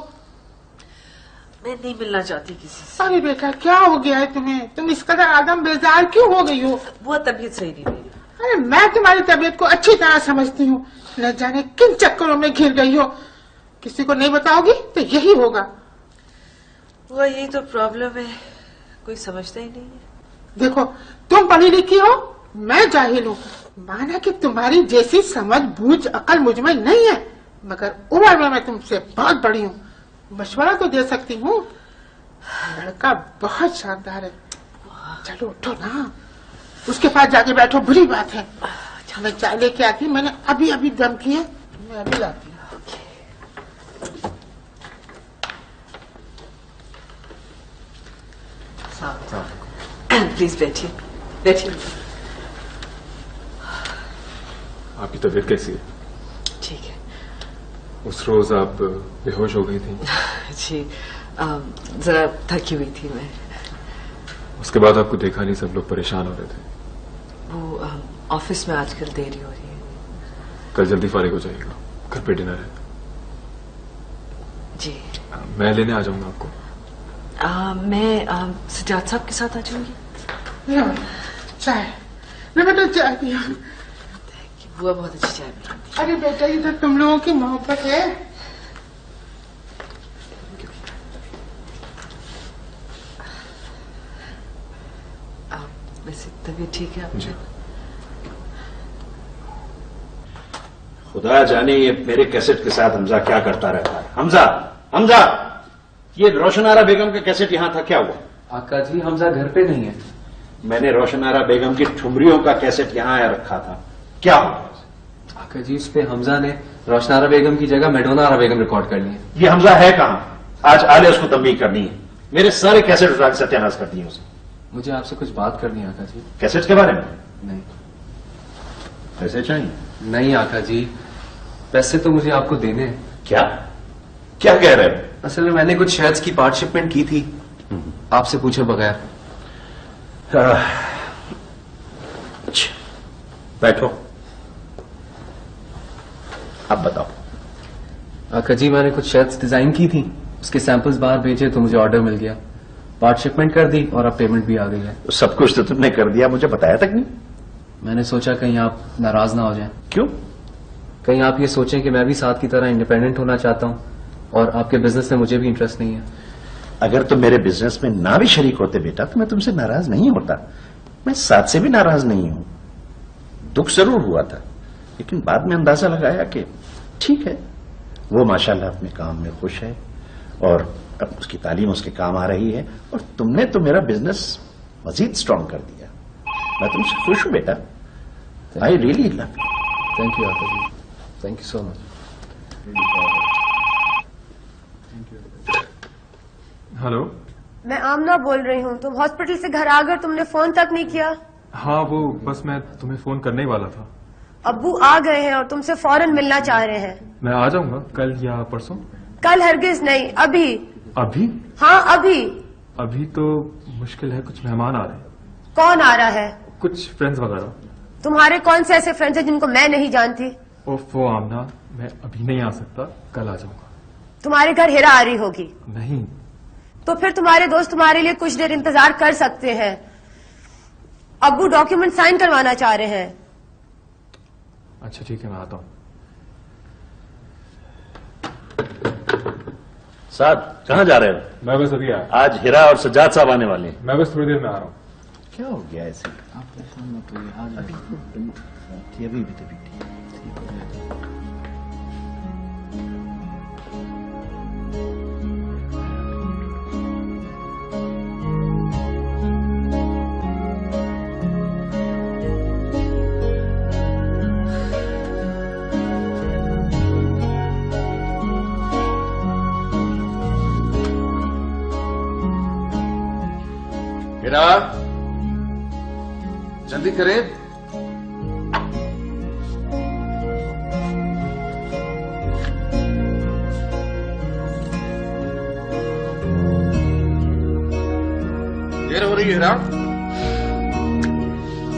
मैं नहीं मिलना चाहती किसी से। अरे बेटा, क्या हो गया है तुम्हें? तुम इस कदर आदम बेजार क्यों हो गई हो? वो तबीयत सही नहीं रही। अरे मैं तुम्हारी तबीयत को अच्छी तरह समझती हूँ, न जाने किन चक्करों में घिर गई हो। किसी को नहीं बताओगी तो यही होगा। वो यही तो प्रॉब्लम है, कोई समझता ही नहीं है। देखो, तुम पढ़ी लिखी हो, मैं जाहिल हूँ। माना कि तुम्हारी जैसी समझ बूझ अकल मुझ में नहीं है, मगर उम्र में मैं तुमसे बहुत बड़ी हूँ। मशवरा तो दे सकती हूँ। लड़का बहुत शानदार है। चलो उठो ना, उसके पास जाके बैठो। बुरी बात है। मैं चाय लेके आती, मैंने अभी अभी दम किए, मैं अभी लाती हूँ। प्लीज बैठिए, बैठिए। आपकी तबीयत कैसी है? ठीक है। उस रोज आप बेहोश हो गई थी। जी, जरा थकी हुई थी मैं। उसके बाद आपको देखा नहीं, सब लोग परेशान हो रहे थे। वो ऑफिस में आजकल देरी हो रही है। कल जल्दी फारिग हो जाइएगा, घर पे डिनर है। जी। मैं लेने आ जाऊंगा आपको। मैं सजाद साहब के साथ आ जाऊंगी। चाय, मैं बेटा चाय पिया। बुआ बहुत अच्छी चाय बनाती है। अरे बेटा, ये तो तुम लोगों की मोहब्बत है। वैसे तबीयत ठीक है आपकी? खुदा जाने ये मेरे कैसेट के साथ हमजा क्या करता रहता है। हमजा, हमजा, ये रोशनारा बेगम का कैसेट यहाँ था, क्या हुआ? आका जी, हमजा घर पे नहीं है। मैंने रोशनारा बेगम की ठुमरियों का कैसेट यहाँ रखा था, क्या हुआ? आका जी, उस पे हमजा ने रोशनारा बेगम की जगह मेडोनारा बेगम रिकॉर्ड कर ली है। ये हमजा है कहाँ? आज आले उसको तंबीह करनी है। मेरे सारे कैसेट उठा के सत्यानाश कर दिए उसने। मुझे आपसे कुछ बात करनी है आका जी। कैसेट के बारे में? नहीं। पैसे चाहिए? नहीं आका जी, पैसे तो मुझे आपको देने हैं। क्या क्या कह रहे हो? असल में मैंने कुछ शेयर्स की पार्ट शिपमेंट की थी, आपसे पूछे बगैर। बैठो, अब बताओ। आका जी, मैंने कुछ शेयर्स डिजाइन की थी, उसके सैंपल्स बाहर भेजे तो मुझे ऑर्डर मिल गया, पार्ट शिपमेंट कर दी और अब पेमेंट भी आ गई है। सब कुछ तो तुमने कर दिया, मुझे बताया तक नहीं। मैंने सोचा कहीं आप नाराज ना हो जाएं। क्यों? कहीं आप ये सोचें कि मैं भी साथ की तरह इंडिपेंडेंट होना चाहता हूं और आपके बिजनेस में मुझे भी इंटरेस्ट नहीं है। अगर तुम मेरे बिजनेस में ना भी शरीक होते बेटा तो मैं तुमसे नाराज नहीं होता। मैं साथ से भी नाराज नहीं हूं। दुख जरूर हुआ था, लेकिन बाद में अंदाजा लगाया कि ठीक है, वो माशाल्लाह अपने काम में खुश है और अब उसकी तालीम उसके काम आ रही है और तुमने तो मेरा बिजनेस मजीद स्ट्रांग कर दिया। मैं तुमसे खुश हूं बेटा। I really love you. Thank you आका जी, thank you so much. Hello, मैं आमना बोल रही हूँ। तुम हॉस्पिटल से घर आकर तुमने फोन तक नहीं किया। हाँ वो बस मैं तुम्हें फोन करने ही वाला था। अब्बू आ गए हैं और तुमसे फौरन मिलना चाह रहे हैं। मैं आ जाऊंगा कल या परसों। कल हरगिज नहीं, अभी। अभी? हाँ अभी। अभी तो मुश्किल है, कुछ मेहमान आ रहे हैं। कौन आ रहा है? कुछ फ्रेंड्स वगैरह। तुम्हारे कौन से ऐसे फ्रेंड्स हैं जिनको मैं नहीं जानती? ओफो आमना, मैं अभी नहीं आ सकता, कल आ जाऊंगा। तुम्हारे घर हिरा आ रही होगी। नहीं। तो फिर तुम्हारे दोस्त तुम्हारे लिए कुछ देर इंतजार कर सकते हैं। अब्बू डॉक्यूमेंट साइन करवाना चाह रहे हैं। अच्छा ठीक है, मैं आता हूँ। साहब कहाँ जा रहे हो? मैं बस अभी आया। आज हिरा और सज्जाद साहब आने वाले हैं। मैं बस थोड़ी देर में आ रहा हूँ। क्या हो गया ऐसे? आप परेशान मत होइए, आज अभी भी तो ठीक है। हिरा, जल्दी करें। देर हो रही है हिरा।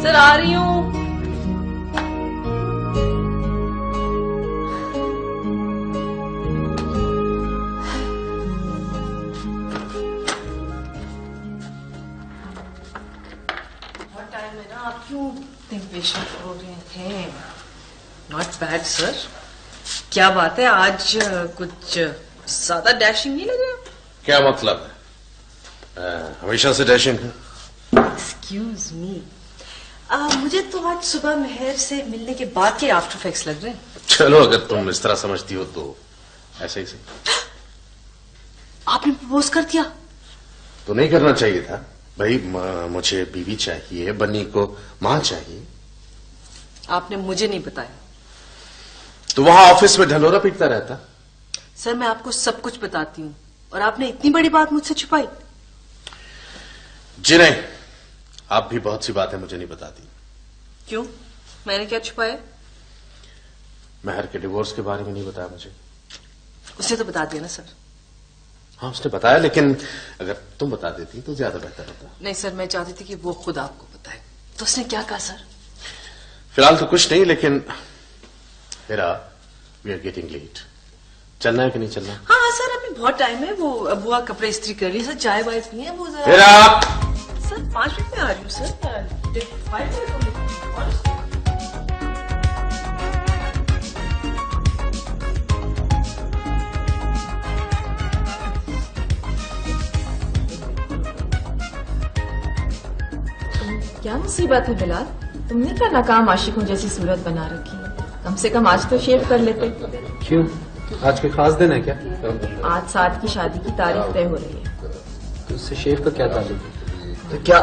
सर आ रही हूँ। आप क्यों इतने पेशेंट हो रहे थे? Not bad sir. क्या बात है, आज कुछ ज्यादा डैशिंग नहीं लग रहा? क्या मतलब है? हमेशा से डैशिंग है। एक्सक्यूज मी, मुझे तो आज सुबह मेहर से मिलने के बाद के आफ्टर इफेक्ट्स लग रहे हैं। चलो अगर तुम इस तरह समझती हो तो ऐसे ही सही। आपने प्रपोज कर दिया? तो नहीं करना चाहिए था भाई। मुझे बीवी चाहिए, बन्नी को मां चाहिए। आपने मुझे नहीं बताया। तो वहां ऑफिस में ढलोरा पीटता रहता। सर मैं आपको सब कुछ बताती हूँ और आपने इतनी बड़ी बात मुझसे छुपाई। जी नहीं, आप भी बहुत सी बातें मुझे नहीं बताती। क्यों? मैंने क्या छुपाया? महर के डिवोर्स के बारे में नहीं बताया मुझे। उसे तो बता दिया ना सर। हाँ उसने बताया, लेकिन अगर तुम बता देती तो ज्यादा बेहतर होता। नहीं सर, मैं चाहती थी कि वो खुद आपको बताए। तो उसने क्या कहा सर? फिलहाल तो कुछ नहीं, लेकिन हिरा, वी आर गेटिंग लेट। चलना है कि नहीं चलना? हाँ सर अभी बहुत टाइम है। वो बुआ कपड़े इस्त्री कर रही है। सर चाय वाय पिए वो जरा। हिरा! सर 5 मिनट में आ रही हूँ सर। क्या मुसीबत है बिलाल? तुमने क्या नाकाम आशिकों जैसी सूरत बना रखी है? कम से कम आज तो शेव कर लेते। क्यों? आज कोई खास दिन है क्या? आज साद की शादी की तारीख तय हो रही है। तो उससे शेव का क्या ताल्लुक है? तो क्या